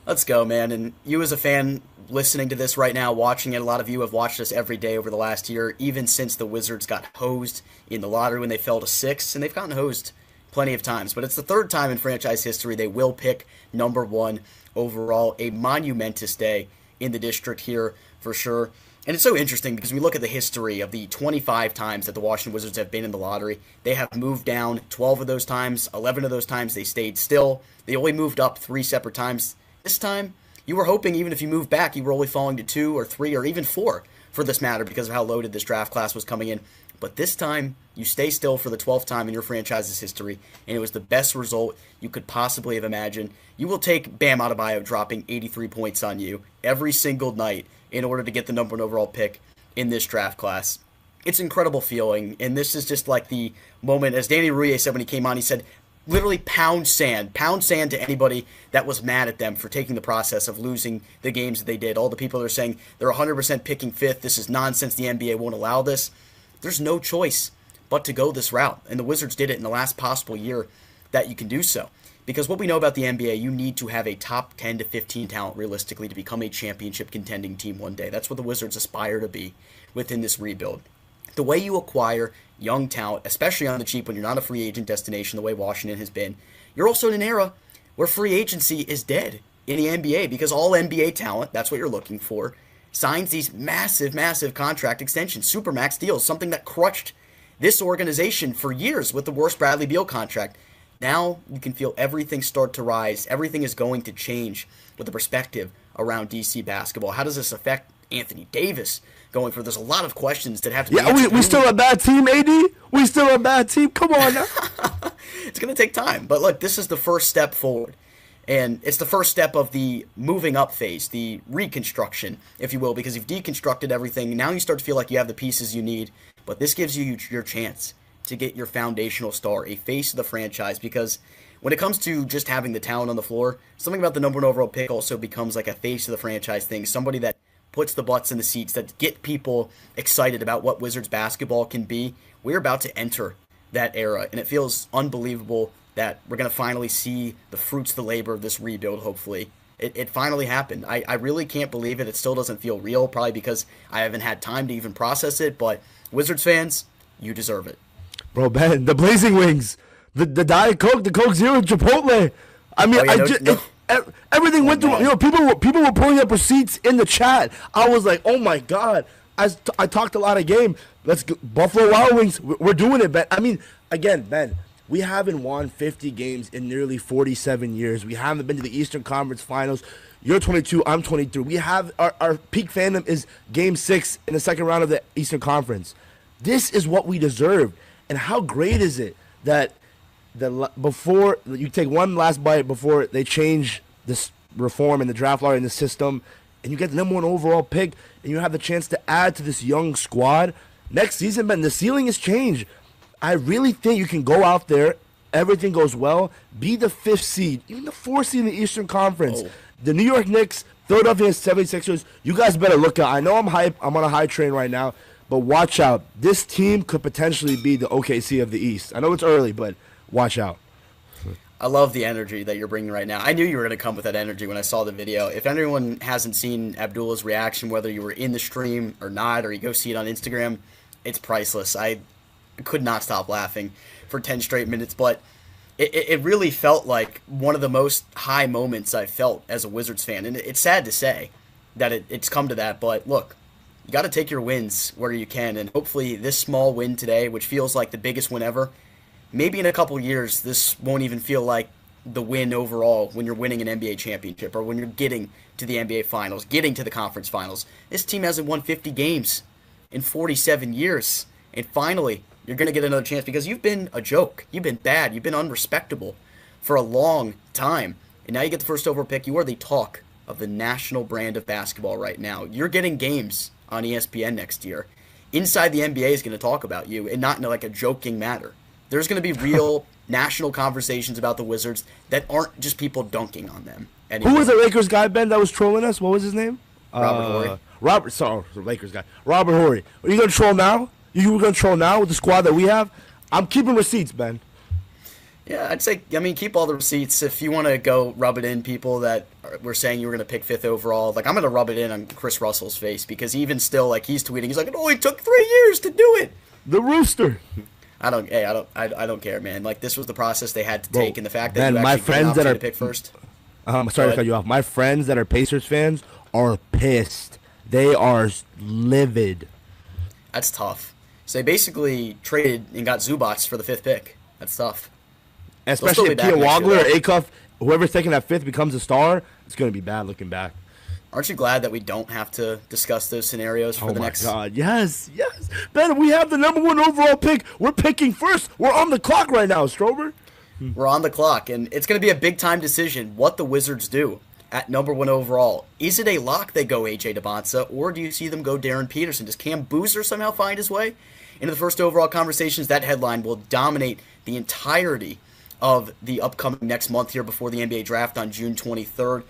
Let's go, man. And you as a fan listening to this right now, watching it, a lot of you have watched us every day over the last year, even since the Wizards got hosed in the lottery when they fell to 6, and they've gotten hosed plenty of times, but it's the 3rd time in franchise history they will pick number 1 overall. A monumentous day in the district here for sure. And it's so interesting because we look at the history of the 25 times that the Washington Wizards have been in the lottery. They have moved down 12 of those times, 11 of those times they stayed still. They only moved up 3 separate times. This time, you were hoping even if you moved back, you were only falling to 2 or 3 or even 4 for this matter because of how loaded this draft class was coming in. But this time, you stay still for the 12th time in your franchise's history, and it was the best result you could possibly have imagined. You will take Bam Adebayo dropping 83 points on you every single night in order to get the number 1 overall pick in this draft class. It's an incredible feeling, and this is just like the moment, as Danny Rouillet said when he came on, he said, literally pound sand to anybody that was mad at them for taking the process of losing the games that they did. All the people that are saying they're 100% picking 5th, this is nonsense, the NBA won't allow this. There's no choice but to go this route, and the Wizards did it in the last possible year that you can do so. Because what we know about the NBA, you need to have a top 10 to 15 talent realistically to become a championship contending team one day. That's what the Wizards aspire to be within this rebuild. The way you acquire young talent, especially on the cheap when you're not a free agent destination the way Washington has been, you're also in an era where free agency is dead in the NBA because all NBA talent, that's what you're looking for, signs these massive, massive contract extensions, supermax deals, something that crushed this organization for years with the worst Bradley Beal contract. Now you can feel everything start to rise. Everything is going to change with the perspective around DC basketball. How does this affect Anthony Davis going for? There's a lot of questions that have to be answered. We still a bad team, AD? We still a bad team? Come on now. It's going to take time. But look, this is the first step forward. And it's the first step of the moving up phase, the reconstruction, if you will, because you've deconstructed everything. Now you start to feel like you have the pieces you need. But this gives you your chance to get your foundational star, a face of the franchise, because when it comes to just having the talent on the floor, something about the number 1 overall pick also becomes like a face of the franchise thing, somebody that puts the butts in the seats, that get people excited about what Wizards basketball can be. We're about to enter that era, and it feels unbelievable that we're going to finally see the fruits of the labor of this rebuild, hopefully. It finally happened. I really can't believe it. It still doesn't feel real, probably because I haven't had time to even process it, but Wizards fans, you deserve it. Bro, Ben, the Blazing Wings, the Diet Coke, the Coke Zero, Chipotle. I mean, everything went through. You know, people were pulling up receipts in the chat. I was like, oh my god. I talked a lot of game. Let's go, Buffalo Wild Wings. We're doing it, Ben. I mean, again, Ben, we haven't won 50 games in nearly 47 years. We haven't been to the Eastern Conference Finals. You're 22, I'm 23. We have our peak fandom is Game 6 in the second round of the Eastern Conference. This is what we deserve. And how great is it that before you take one last bite before they change this reform in the draft lottery in the system, and you get the number 1 overall pick, and you have the chance to add to this young squad next season, Ben, the ceiling has changed. I really think you can go out there, everything goes well, be the 5th seed, even the 4th seed in the Eastern Conference. Oh. The New York Knicks, Philadelphia 76ers, you guys better look out. I know I'm hype. I'm on a high train right now. But watch out. This team could potentially be the OKC of the East. I know it's early, but watch out. I love the energy that you're bringing right now. I knew you were going to come with that energy when I saw the video. If anyone hasn't seen Abdullah's reaction, whether you were in the stream or not, or you go see it on Instagram, it's priceless. I could not stop laughing for 10 straight minutes, but it really felt like one of the most high moments I've felt as a Wizards fan. And it's sad to say that it's come to that, but look, you got to take your wins where you can, and hopefully this small win today, which feels like the biggest win ever, maybe in a couple years this won't even feel like the win overall when you're winning an NBA championship or when you're getting to the NBA Finals, getting to the conference finals. This team hasn't won 50 games in 47 years, and finally you're going to get another chance because you've been a joke. You've been bad. You've been unrespectable for a long time, and now you get the first overall pick. You are the talk of the national brand of basketball right now. You're getting games on ESPN next year. Inside the NBA is going to talk about you, and not in like a joking matter. There's going to be real national conversations about the Wizards that aren't just people dunking on them anymore. Who was the Lakers guy, Ben, that was trolling us? What was his name? Robert Horry. The Lakers guy. Robert Horry. Are you going to troll now? You going to troll now with the squad that we have? I'm keeping receipts, Ben. Yeah, I'd say, keep all the receipts. If you want to go rub it in people that were saying you were going to pick 5th overall, like I'm going to rub it in on Chris Russell's face because even still, like he's tweeting, he's like, it only took 3 years to do it. The Rooster. I don't care, man. Like this was the process they had to take, and the fact that Ben, you actually my friends that are to pick first. I'm sorry to cut you off. My friends that are Pacers fans are pissed. They are livid. That's tough. So they basically traded and got Zubats for the 5th pick. That's tough. Especially if Kia Wagler or Acuff, whoever's taking that 5th becomes a star, it's going to be bad looking back. Aren't you glad that we don't have to discuss those scenarios for the next? Oh my God, yes. Ben, we have the number 1 overall pick. We're picking first. We're on the clock right now, Strober. We're on the clock, and it's going to be a big-time decision what the Wizards do at number 1 overall. Is it a lock they go A.J. Debonsa, or do you see them go Darren Peterson? Does Cam Boozer somehow find his way into the first overall conversations? That headline will dominate the entirety of the upcoming next month here before the NBA draft on June 23rd.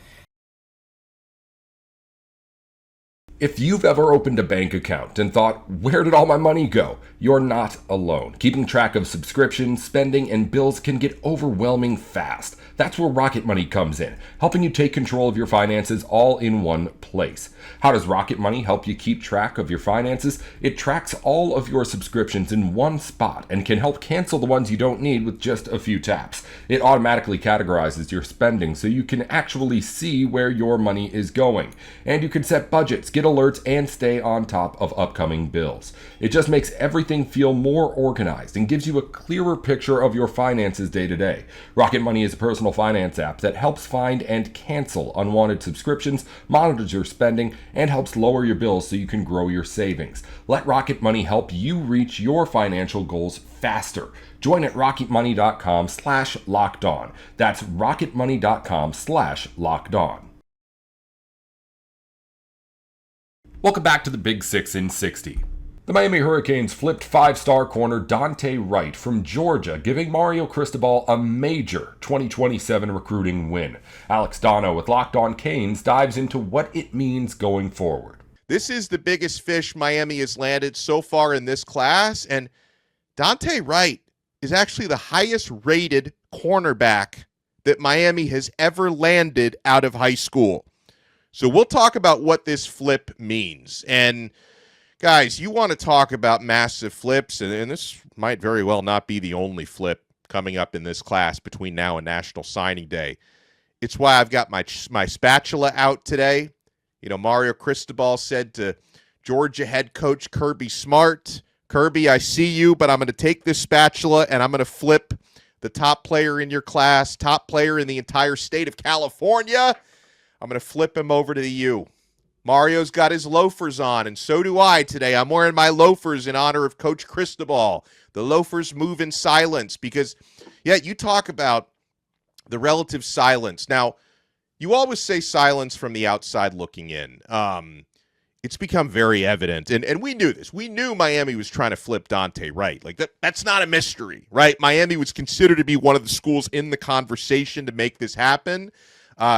If you've ever opened a bank account and thought, where did all my money go? You're not alone. Keeping track of subscriptions, spending, and bills can get overwhelming fast. That's where Rocket Money comes in, helping you take control of your finances all in one place. How does Rocket Money help you keep track of your finances? It tracks all of your subscriptions in one spot and can help cancel the ones you don't need with just a few taps. It automatically categorizes your spending so you can actually see where your money is going. And you can set budgets, get alerts, and stay on top of upcoming bills. It just makes everything feel more organized and gives you a clearer picture of your finances day to day. Rocket Money is a personal finance app that helps find and cancel unwanted subscriptions, monitors your spending, and helps lower your bills so you can grow your savings. Let Rocket Money help you reach your financial goals faster. Join at rocketmoney.com/lockedon. That's rocketmoney.com/lockedon. Welcome back to the Big Six in 60. The Miami Hurricanes flipped 5-star corner Dante Wright from Georgia, giving Mario Cristobal a major 2027 recruiting win. Alex Dono with Locked On Canes dives into what it means going forward. This is the biggest fish Miami has landed so far in this class, and Dante Wright is actually the highest rated cornerback that Miami has ever landed out of high school. So we'll talk about what this flip means. And guys, you want to talk about massive flips, and this might very well not be the only flip coming up in this class between now and National Signing Day. It's why I've got my spatula out today. You know, Mario Cristobal said to Georgia head coach Kirby Smart, Kirby, I see you, but I'm going to take this spatula and I'm going to flip the top player in your class, top player in the entire state of California. I'm going to flip him over to you. Mario's got his loafers on, and so do I today. I'm wearing my loafers in honor of Coach Cristobal. The loafers move in silence because, yeah, you talk about the relative silence. Now, you always say silence from the outside looking in. It's become very evident, and we knew this. We knew Miami was trying to flip Dante Wright. Like, that's not a mystery, right? Miami was considered to be one of the schools in the conversation to make this happen.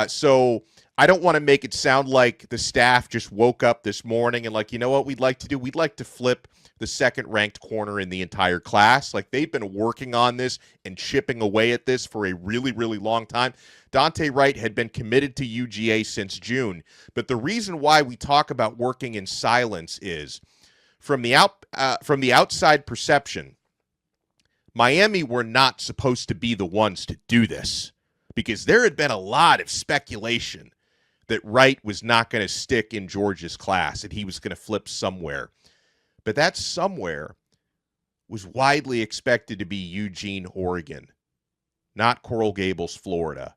So I don't want to make it sound like the staff just woke up this morning and like, you know what we'd like to do? We'd like to flip the second-ranked corner in the entire class. Like, they've been working on this and chipping away at this for a really, really long time. Dante Wright had been committed to UGA since June. But the reason why we talk about working in silence is from the outside perception, Miami were not supposed to be the ones to do this because there had been a lot of speculation that Wright was not going to stick in Georgia's class and he was going to flip somewhere. But that somewhere was widely expected to be Eugene, Oregon, not Coral Gables, Florida.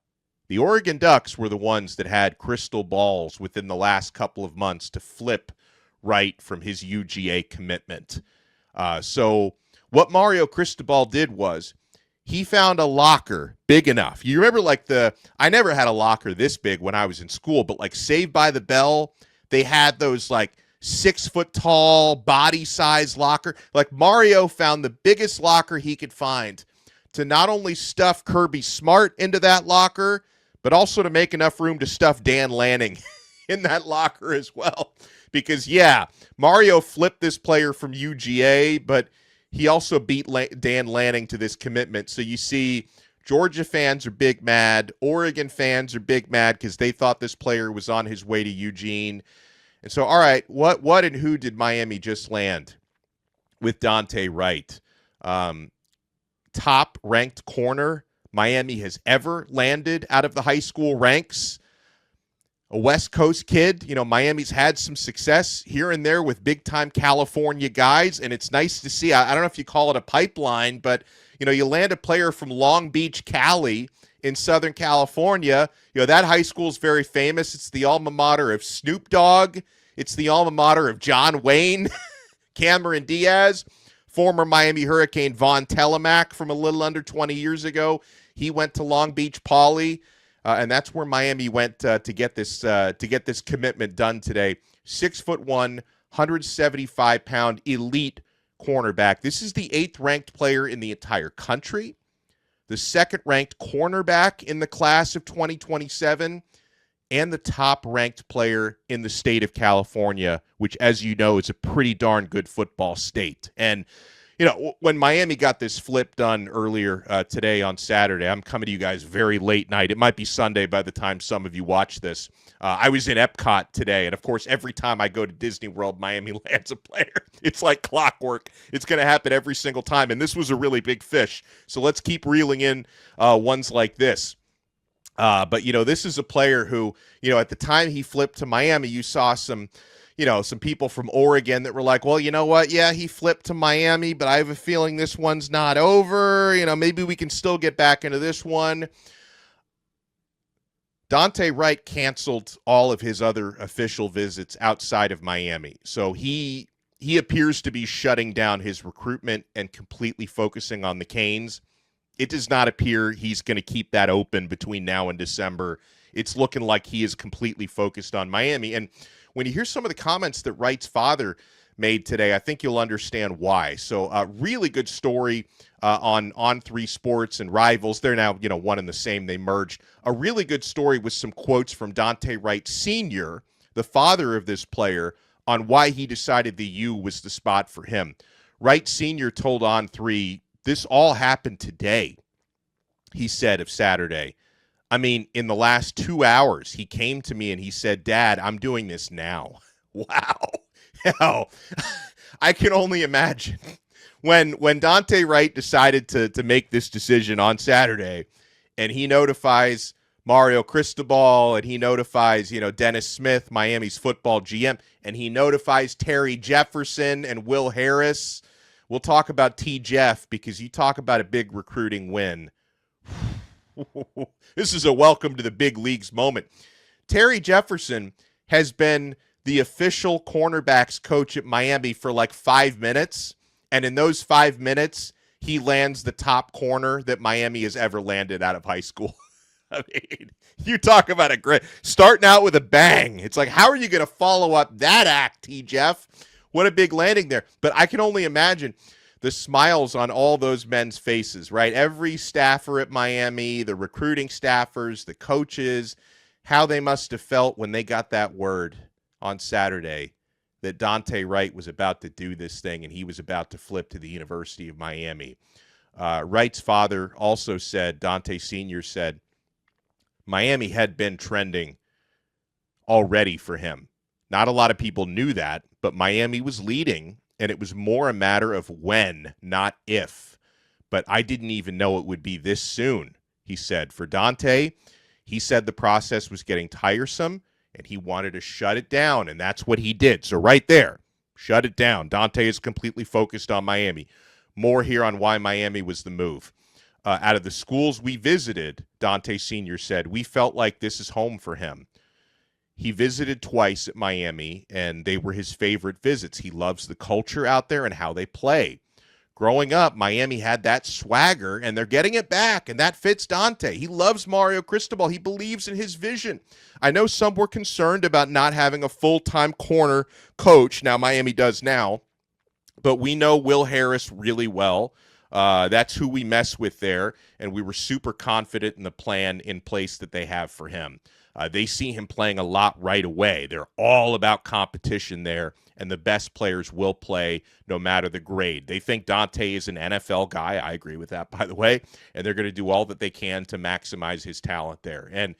The Oregon Ducks were the ones that had crystal balls within the last couple of months to flip Wright from his UGA commitment. So what Mario Cristobal did was he found a locker big enough. You remember I never had a locker this big when I was in school, but like Saved by the Bell, they had those like 6-foot tall body size locker. Like Mario found the biggest locker he could find to not only stuff Kirby Smart into that locker, but also to make enough room to stuff Dan Lanning in that locker as well. Because yeah, Mario flipped this player from UGA, but he also beat Dan Lanning to this commitment. So you see Georgia fans are big mad. Oregon fans are big mad because they thought this player was on his way to Eugene. And so, all right, what and who did Miami just land with Dante Wright? Top-ranked corner Miami has ever landed out of the high school ranks. A West Coast kid. You know, Miami's had some success here and there with big-time California guys, and it's nice to see. I don't know if you call it a pipeline, but, you know, you land a player from Long Beach, Cali, in Southern California. That high school is very famous. It's the alma mater of Snoop Dogg. It's the alma mater of John Wayne, Cameron Diaz, former Miami Hurricane Von Telemack from a little under 20 years ago. He went to Long Beach Poly, and that's where Miami went to get this commitment done today. 6'1", 175-pound elite cornerback. This is the 8th-ranked player in the entire country, the 2nd-ranked cornerback in the class of 2027, and the top-ranked player in the state of California, which, as you know, is a pretty darn good football state. And when Miami got this flip done earlier today on Saturday, I'm coming to you guys very late night. It might be Sunday by the time some of you watch this. I was in Epcot today, and of course, every time I go to Disney World, Miami lands a player. It's like clockwork. It's going to happen every single time, and this was a really big fish. So let's keep reeling in ones like this. But this is a player who, at the time he flipped to Miami, you saw some people from Oregon that were like, well, you know what? Yeah, he flipped to Miami, but I have a feeling this one's not over. Maybe we can still get back into this one. Dante Wright canceled all of his other official visits outside of Miami. So he appears to be shutting down his recruitment and completely focusing on the Canes. It does not appear he's going to keep that open between now and December. It's looking like he is completely focused on Miami. And when you hear some of the comments that Wright's father made today, I think you'll understand why. So a really good story on 3 Sports and Rivals. They're now, one and the same. They merged. A really good story with some quotes from Dante Wright Sr., the father of this player, on why he decided the U was the spot for him. Wright Sr. told On3, this all happened today, he said of Saturday. I mean, in the last 2 hours, he came to me and he said, Dad, I'm doing this now. Wow. Hell, I can only imagine when Dante Wright decided to make this decision on Saturday, and he notifies Mario Cristobal, and he notifies, Dennis Smith, Miami's football GM, and he notifies Terry Jefferson and Will Harris. We'll talk about T. Jeff, because you talk about a big recruiting win. This is a welcome to the big leagues moment. Terry Jefferson has been the official cornerbacks coach at Miami for like 5 minutes. And in those 5 minutes, he lands the top corner that Miami has ever landed out of high school. I mean, you talk about a great starting out with a bang. It's like, how are you going to follow up that act, T. Jeff? What a big landing there. But I can only imagine the smiles on all those men's faces, right? Every staffer at Miami, the recruiting staffers, the coaches, how they must have felt when they got that word on Saturday that Dante Wright was about to do this thing and he was about to flip to the University of Miami. Wright's father also said, Dante Sr. said, Miami had been trending already for him. Not a lot of people knew that, but Miami was leading, and it was more a matter of when, not if. But I didn't even know it would be this soon, he said. For Dante, he said the process was getting tiresome, and he wanted to shut it down, and that's what he did. So right there, shut it down. Dante is completely focused on Miami. More here on why Miami was the move. Out of the schools we visited, Dante Sr. said, we felt like this is home for him. He visited twice at Miami, and they were his favorite visits. He loves the culture out there and how they play. Growing up, Miami had that swagger, and they're getting it back, and that fits Dante. He loves Mario Cristobal. He believes in his vision. I know some were concerned about not having a full-time corner coach. Now, Miami does now, but we know Will Harris really well. That's who we mess with there, and we were super confident in the plan in place that they have for him. They see him playing a lot right away. They're all about competition there, and the best players will play no matter the grade. They think Dante is an NFL guy. I agree with that, by the way, and they're going to do all that they can to maximize his talent there. And,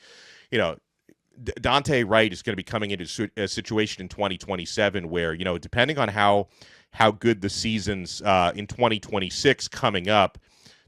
Dante Wright is going to be coming into a situation in 2027 where, depending on how good the seasons in 2026 coming up,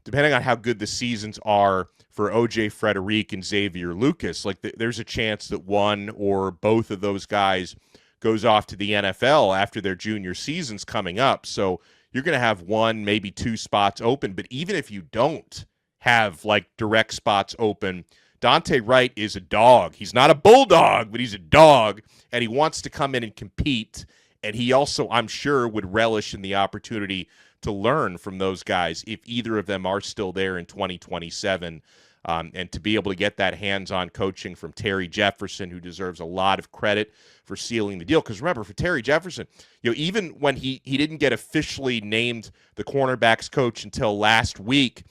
depending on how good the seasons are for OJ Frederick and Xavier Lucas, there's a chance that one or both of those guys goes off to the NFL after their junior seasons coming up. So you're going to have one, maybe two spots open. But even if you don't have like direct spots open. Dante Wright is a dog. He's not a bulldog, but he's a dog, and he wants to come in and compete. And he also, I'm sure, would relish in the opportunity to learn from those guys if either of them are still there in 2027. And to be able to get that hands-on coaching from Terry Jefferson, who deserves a lot of credit for sealing the deal. Because remember, for Terry Jefferson, even when he didn't get officially named the cornerbacks coach until last week,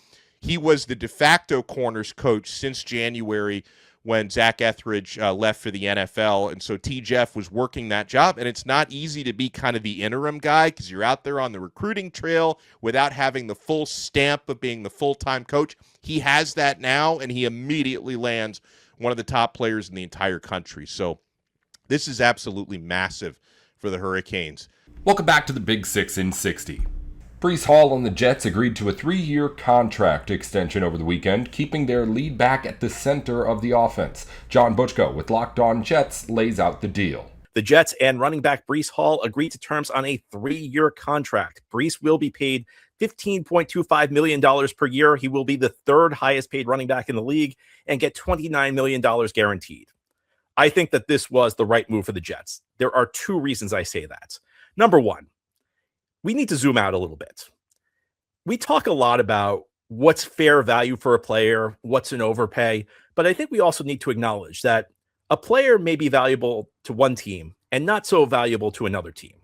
he was the de facto corners coach since January when Zach Etheridge left for the NFL. And so T-Jeff was working that job. And it's not easy to be kind of the interim guy because you're out there on the recruiting trail without having the full stamp of being the full-time coach. He has that now, and he immediately lands one of the top players in the entire country. So this is absolutely massive for the Hurricanes. Welcome back to the Big Six in 60. Breece Hall and the Jets agreed to a 3-year contract extension over the weekend, keeping their lead back at the center of the offense. John Butchko with Locked On Jets lays out the deal. The Jets and running back Breece Hall agreed to terms on a 3-year contract. Breece will be paid $15.25 million per year. He will be the third highest paid running back in the league and get $29 million guaranteed. I think that this was the right move for the Jets. There are 2 reasons I say that. Number one, we need to zoom out a little bit. We talk a lot about what's fair value for a player, what's an overpay, but I think we also need to acknowledge that a player may be valuable to one team and not so valuable to another team.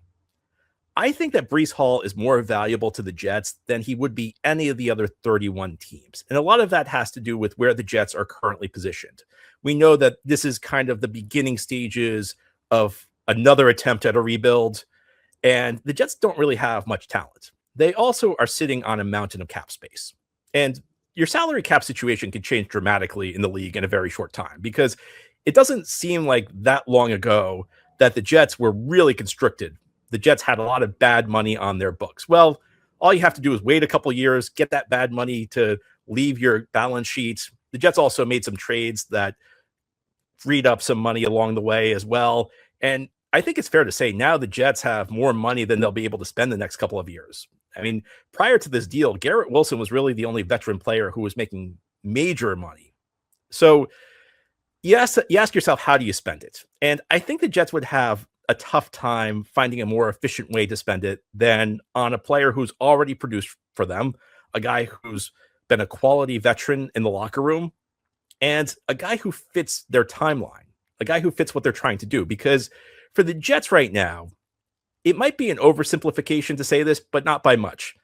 I think that Breece Hall is more valuable to the Jets than he would be any of the other 31 teams. And a lot of that has to do with where the Jets are currently positioned. We know that this is kind of the beginning stages of another attempt at a rebuild. And the Jets don't really have much talent. They also are sitting on a mountain of cap space. And your salary cap situation can change dramatically in the league in a very short time because it doesn't seem like that long ago that the Jets were really constricted. The Jets had a lot of bad money on their books. Well, all you have to do is wait a couple years, get that bad money to leave your balance sheet. The Jets also made some trades that freed up some money along the way as well. And I think it's fair to say now the Jets have more money than they'll be able to spend the next couple of years. I mean, prior to this deal, Garrett Wilson was really the only veteran player who was making major money. So you ask yourself, how do you spend it? And I think the Jets would have a tough time finding a more efficient way to spend it than on a player who's already produced for them, a guy who's been a quality veteran in the locker room, and a guy who fits their timeline, a guy who fits what they're trying to do. Because for the Jets right now, it might be an oversimplification to say this, but not by much.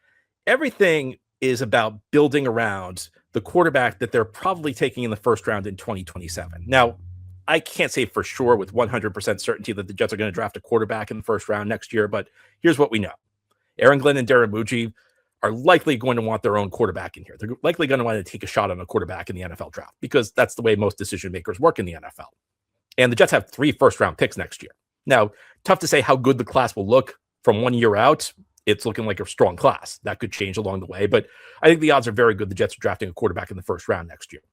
Everything is about building around the quarterback that they're probably taking in the first round in 2027. Now, I can't say for sure with 100% certainty that the Jets are going to draft a quarterback in the first round next year, but here's what we know. Aaron Glenn and Darren Muji are likely going to want their own quarterback in here. They're likely going to want to take a shot on a quarterback in the NFL draft because that's the way most decision makers work in the NFL. And the Jets have 3 first-round picks next year. Now, tough to say how good the class will look from 1 year out. It's looking like a strong class. That could change along the way, but I think the odds are very good the Jets are drafting a quarterback in the first round next year.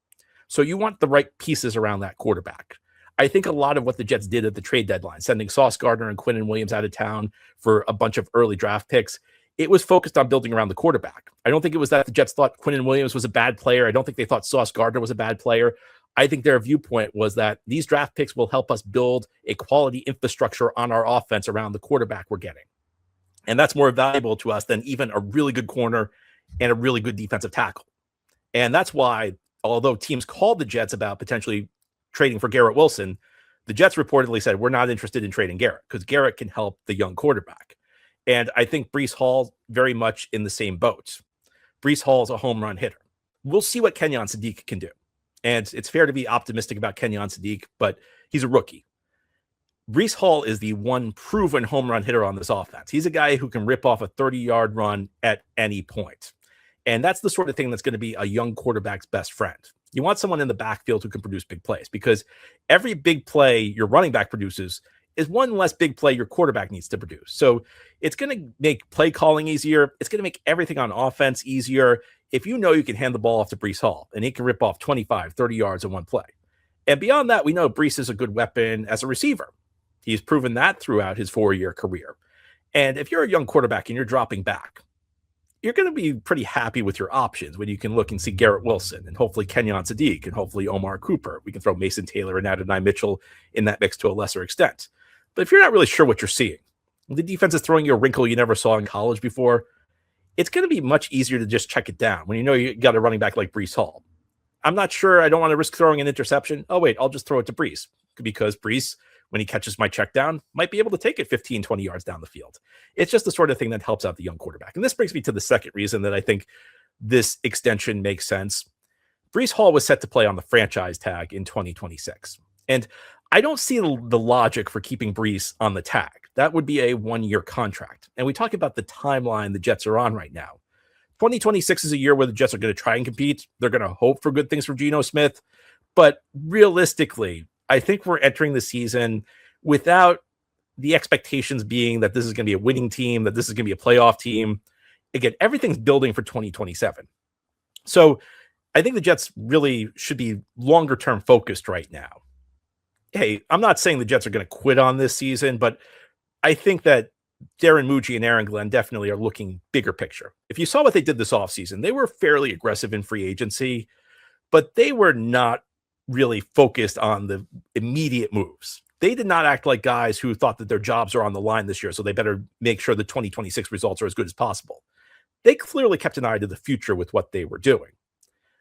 So you want the right pieces around that quarterback. I think a lot of what the Jets did at the trade deadline, sending Sauce Gardner and Quinnen Williams out of town for a bunch of early draft picks, it was focused on building around the quarterback. I don't think it was that the Jets thought Quinnen Williams was a bad player. I don't think they thought Sauce Gardner was a bad player. I think their viewpoint was that these draft picks will help us build a quality infrastructure on our offense around the quarterback we're getting. And that's more valuable to us than even a really good corner and a really good defensive tackle. And that's why, although teams called the Jets about potentially trading for Garrett Wilson, the Jets reportedly said, we're not interested in trading Garrett because Garrett can help the young quarterback. And I think Breece Hall very much in the same boat. Breece Hall is a home run hitter. We'll see what Kenyon Sadiq can do. And it's fair to be optimistic about Kenyon Sadiq, but he's a rookie. Breece Hall is the one proven home run hitter on this offense. He's a guy who can rip off a 30-yard run at any point. And that's the sort of thing that's going to be a young quarterback's best friend. You want someone in the backfield who can produce big plays because every big play your running back produces is one less big play your quarterback needs to produce. So it's going to make play calling easier. It's going to make everything on offense easier. If you know you can hand the ball off to Breece Hall and he can rip off 25, 30 yards in one play. And beyond that, we know Breece is a good weapon as a receiver. He's proven that throughout his 4-year career. And if you're a young quarterback and you're dropping back, you're going to be pretty happy with your options when you can look and see Garrett Wilson and hopefully Kenyon Sadiq and hopefully Omar Cooper. We can throw Mason Taylor and Adonai Mitchell in that mix to a lesser extent. But if you're not really sure what you're seeing, the defense is throwing you a wrinkle you never saw in college before, it's going to be much easier to just check it down when you know you got a running back like Breece Hall. I'm not sure. I don't want to risk throwing an interception. Oh, wait, I'll just throw it to Breece because Breece, when he catches my check down, might be able to take it 15, 20 yards down the field. It's just the sort of thing that helps out the young quarterback. And this brings me to the second reason that I think this extension makes sense. Breece Hall was set to play on the franchise tag in 2026. And I don't see the logic for keeping Breece on the tag. That would be a one-year contract. And we talk about the timeline the Jets are on right now. 2026 is a year where the Jets are going to try and compete. They're going to hope for good things from Geno Smith. But realistically, I think we're entering the season without the expectations being that this is going to be a winning team, that this is going to be a playoff team. Again, everything's building for 2027. So I think the Jets really should be longer term focused right now. Hey, I'm not saying the Jets are going to quit on this season, but I think that Darren Muji and Aaron Glenn definitely are looking bigger picture. If you saw what they did this offseason, they were fairly aggressive in free agency, but they were not really focused on the immediate moves. They did not act like guys who thought that their jobs are on the line this year, so they better make sure the 2026 results are as good as possible. They clearly kept an eye to the future with what they were doing.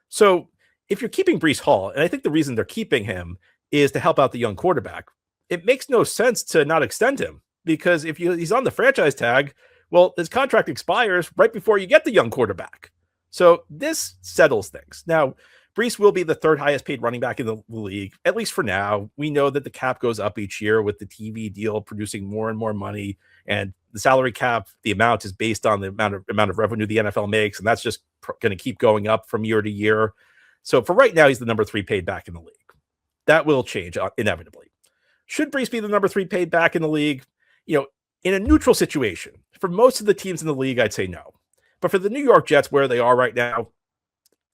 So if you're keeping Breece Hall, and I think the reason they're keeping him is to help out the young quarterback, it makes no sense to not extend him, because if he's on the franchise tag, well, his contract expires right before you get the young quarterback. So this settles things. Now, Breece will be the third highest paid running back in the league, at least for now. We know that the cap goes up each year with the TV deal producing more and more money, and the salary cap, the amount is based on the amount of revenue the NFL makes, and that's just going to keep going up from year to year. So for right now, he's the number 3 paid back in the league. That will change inevitably. Should Breece be the number 3 paid back in the league? In a neutral situation, for most of the teams in the league, I'd say no. But for the New York Jets, where they are right now,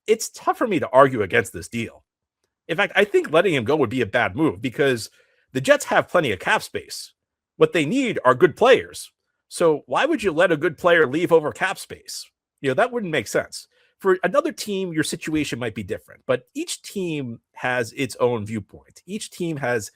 it's tough for me to argue against this deal. In fact, I think letting him go would be a bad move because the Jets have plenty of cap space. What they need are good players. So why would you let a good player leave over cap space? That wouldn't make sense. For another team, your situation might be different, but each team has its own viewpoint. Each team has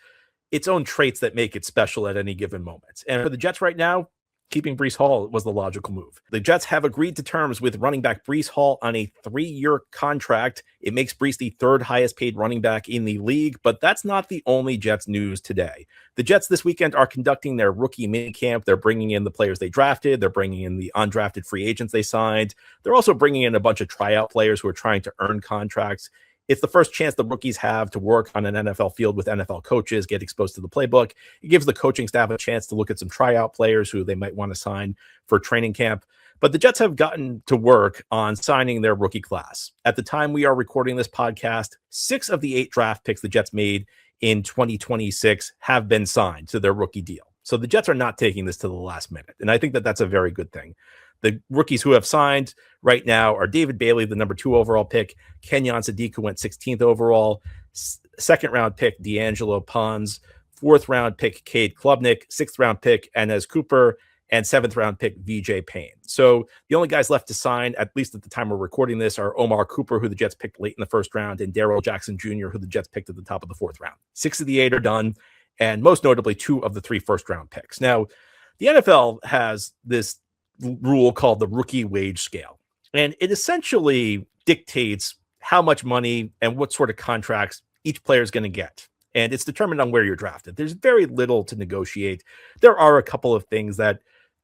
its own traits that make it special at any given moment. And for the Jets right now, keeping Breece Hall was the logical move. The Jets have agreed to terms with running back Breece Hall on a 3-year contract. It makes Breece the third highest paid running back in the league, but that's not the only Jets news today. The Jets this weekend are conducting their rookie minicamp. They're bringing in the players they drafted. They're bringing in the undrafted free agents they signed. They're also bringing in a bunch of tryout players who are trying to earn contracts. It's the first chance the rookies have to work on an NFL field with NFL coaches, get exposed to the playbook. It gives the coaching staff a chance to look at some tryout players who they might want to sign for training camp. But the Jets have gotten to work on signing their rookie class. At the time we are recording this podcast, 6 of the 8 draft picks the Jets made in 2026 have been signed to their rookie deal. So the Jets are not taking this to the last minute. And I think that that's a very good thing. The rookies who have signed right now are David Bailey, the number 2 overall pick, Kenyon Sadiq, who went 16th overall, 2nd round pick, D'Angelo Pons, 4th round pick, Cade Klubnik, 6th round pick, Enes Cooper, and 7th round pick, VJ Payne. So the only guys left to sign, at least at the time we're recording this, are Omar Cooper, who the Jets picked late in the 1st round, and Darrell Jackson Jr., who the Jets picked at the top of the 4th round. 6 of the 8 are done, and most notably 2 of the 3 first-round picks. Now, the NFL has this rule called the rookie wage scale, and it essentially dictates how much money and what sort of contracts each player is going to get, and it's determined on where you're drafted. There's very little to negotiate. There are a couple of things that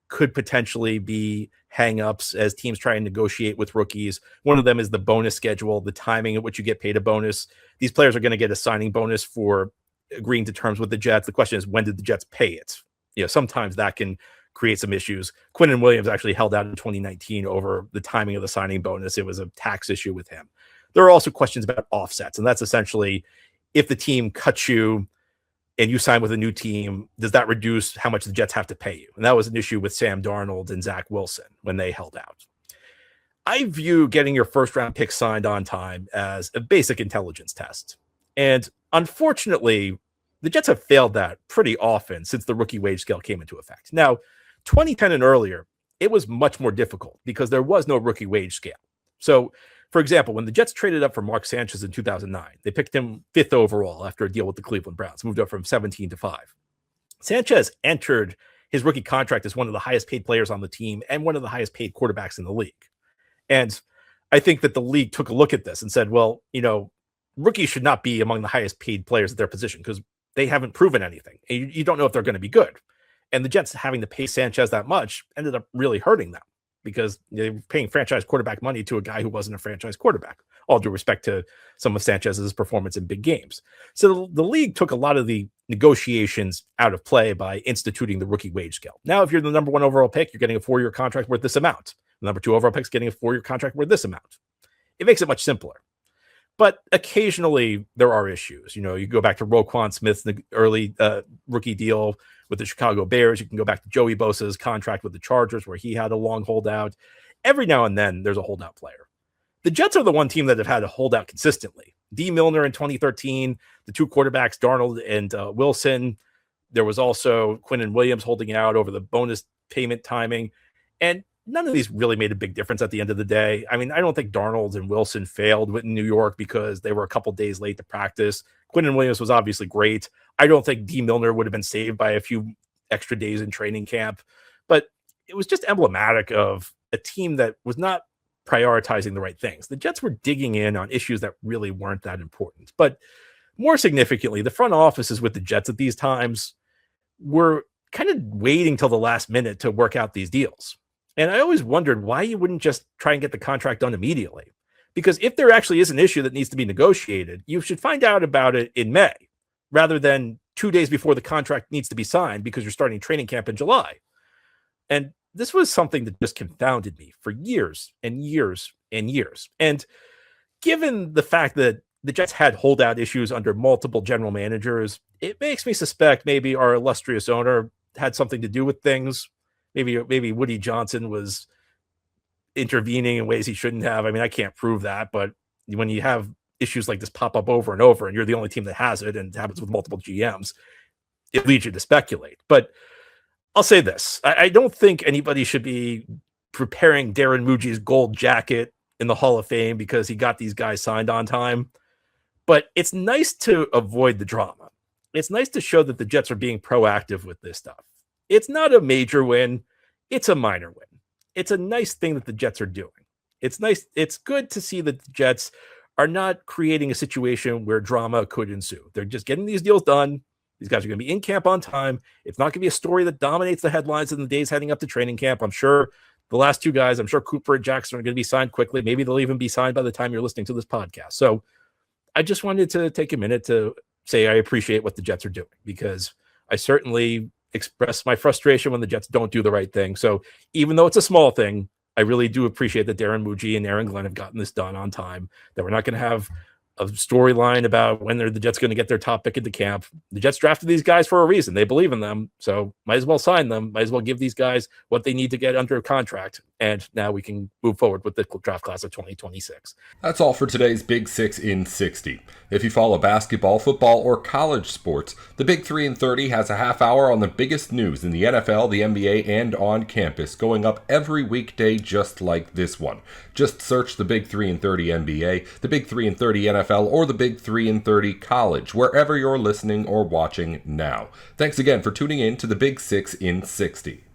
could potentially be hang-ups as teams try and negotiate with rookies. One of them is the bonus schedule, the timing at which you get paid a bonus. These players are going to get a signing bonus for agreeing to terms with the Jets. The question is, when did the Jets pay it? Sometimes that can create some issues. Quinnen Williams actually held out in 2019 over the timing of the signing bonus. It was a tax issue with him. There are also questions about offsets, and that's essentially if the team cuts you and you sign with a new team, does that reduce how much the Jets have to pay you? And that was an issue with Sam Darnold and Zach Wilson when they held out. I view getting your 1st-round pick signed on time as a basic intelligence test. And unfortunately, the Jets have failed that pretty often since the rookie wage scale came into effect. Now, 2010 and earlier, it was much more difficult because there was no rookie wage scale. So, for example, when the Jets traded up for Mark Sanchez in 2009, they picked him 5th overall after a deal with the Cleveland Browns, moved up from 17 to 5. Sanchez entered his rookie contract as one of the highest paid players on the team and one of the highest paid quarterbacks in the league. And I think that the league took a look at this and said, well, rookies should not be among the highest paid players at their position because they haven't proven anything. And you don't know if they're going to be good. And the Jets having to pay Sanchez that much ended up really hurting them because they were paying franchise quarterback money to a guy who wasn't a franchise quarterback, all due respect to some of Sanchez's performance in big games. So the league took a lot of the negotiations out of play by instituting the rookie wage scale. Now, if you're the number 1 overall pick, you're getting a 4-year contract worth this amount. The number 2 overall pick is getting a 4-year contract worth this amount. It makes it much simpler. But occasionally there are issues. You go back to Roquan Smith's early rookie deal with the Chicago Bears. You can go back to Joey Bosa's contract with the Chargers where he had a long holdout. Every now and then there's a holdout player. The Jets are the one team that have had a holdout consistently. D. Milner in 2013, the 2 quarterbacks, Darnold and Wilson. There was also Quinnen Williams holding out over the bonus payment timing. And none of these really made a big difference at the end of the day. I mean, I don't think Darnold and Wilson failed in New York because they were a couple days late to practice. Quinnen Williams was obviously great. I don't think D. Milner would have been saved by a few extra days in training camp, but it was just emblematic of a team that was not prioritizing the right things. The Jets were digging in on issues that really weren't that important. But more significantly, the front offices with the Jets at these times were kind of waiting till the last minute to work out these deals. And I always wondered why you wouldn't just try and get the contract done immediately. Because if there actually is an issue that needs to be negotiated, you should find out about it in May rather than 2 days before the contract needs to be signed because you're starting training camp in July. And this was something that just confounded me for years and years and years. And given the fact that the Jets had holdout issues under multiple general managers, it makes me suspect maybe our illustrious owner had something to do with things. Maybe Woody Johnson was intervening in ways he shouldn't have. I mean, I can't prove that, but when you have issues like this pop up over and over, and you're the only team that has it, and it happens with multiple GMs, it leads you to speculate. But I'll say this. I don't think anybody should be preparing Darren Muji's gold jacket in the Hall of Fame because he got these guys signed on time. But it's nice to avoid the drama. It's nice to show that the Jets are being proactive with this stuff. It's not a major win. It's a minor win. It's a nice thing that the Jets are doing. It's nice. It's good to see that the Jets are not creating a situation where drama could ensue. They're just getting these deals done. These guys are going to be in camp on time. It's not going to be a story that dominates the headlines in the days heading up to training camp. I'm sure the last 2 guys, I'm sure Cooper and Jackson are going to be signed quickly. Maybe they'll even be signed by the time you're listening to this podcast. So I just wanted to take a minute to say I appreciate what the Jets are doing because I certainly express my frustration when the Jets don't do the right thing. So even though it's a small thing, I really do appreciate that Darren Muji and Aaron Glenn have gotten this done on time, that we're not going to have a storyline about when the Jets going to get their top pick into camp. The Jets drafted these guys for a reason. They believe in them. So might as well sign them. Might as well give these guys what they need to get under a contract. And now we can move forward with the draft class of 2026. That's all for today's Big 6 in 60. If you follow basketball, football, or college sports, the Big 3 in 30 has a half hour on the biggest news in the NFL, the NBA, and on campus, going up every weekday just like this one. Just search the Big 3 in 30 NBA, the Big 3 in 30 NFL, or the Big 3 in 30 college, wherever you're listening or watching now. Thanks again for tuning in to the Big 6 in 60.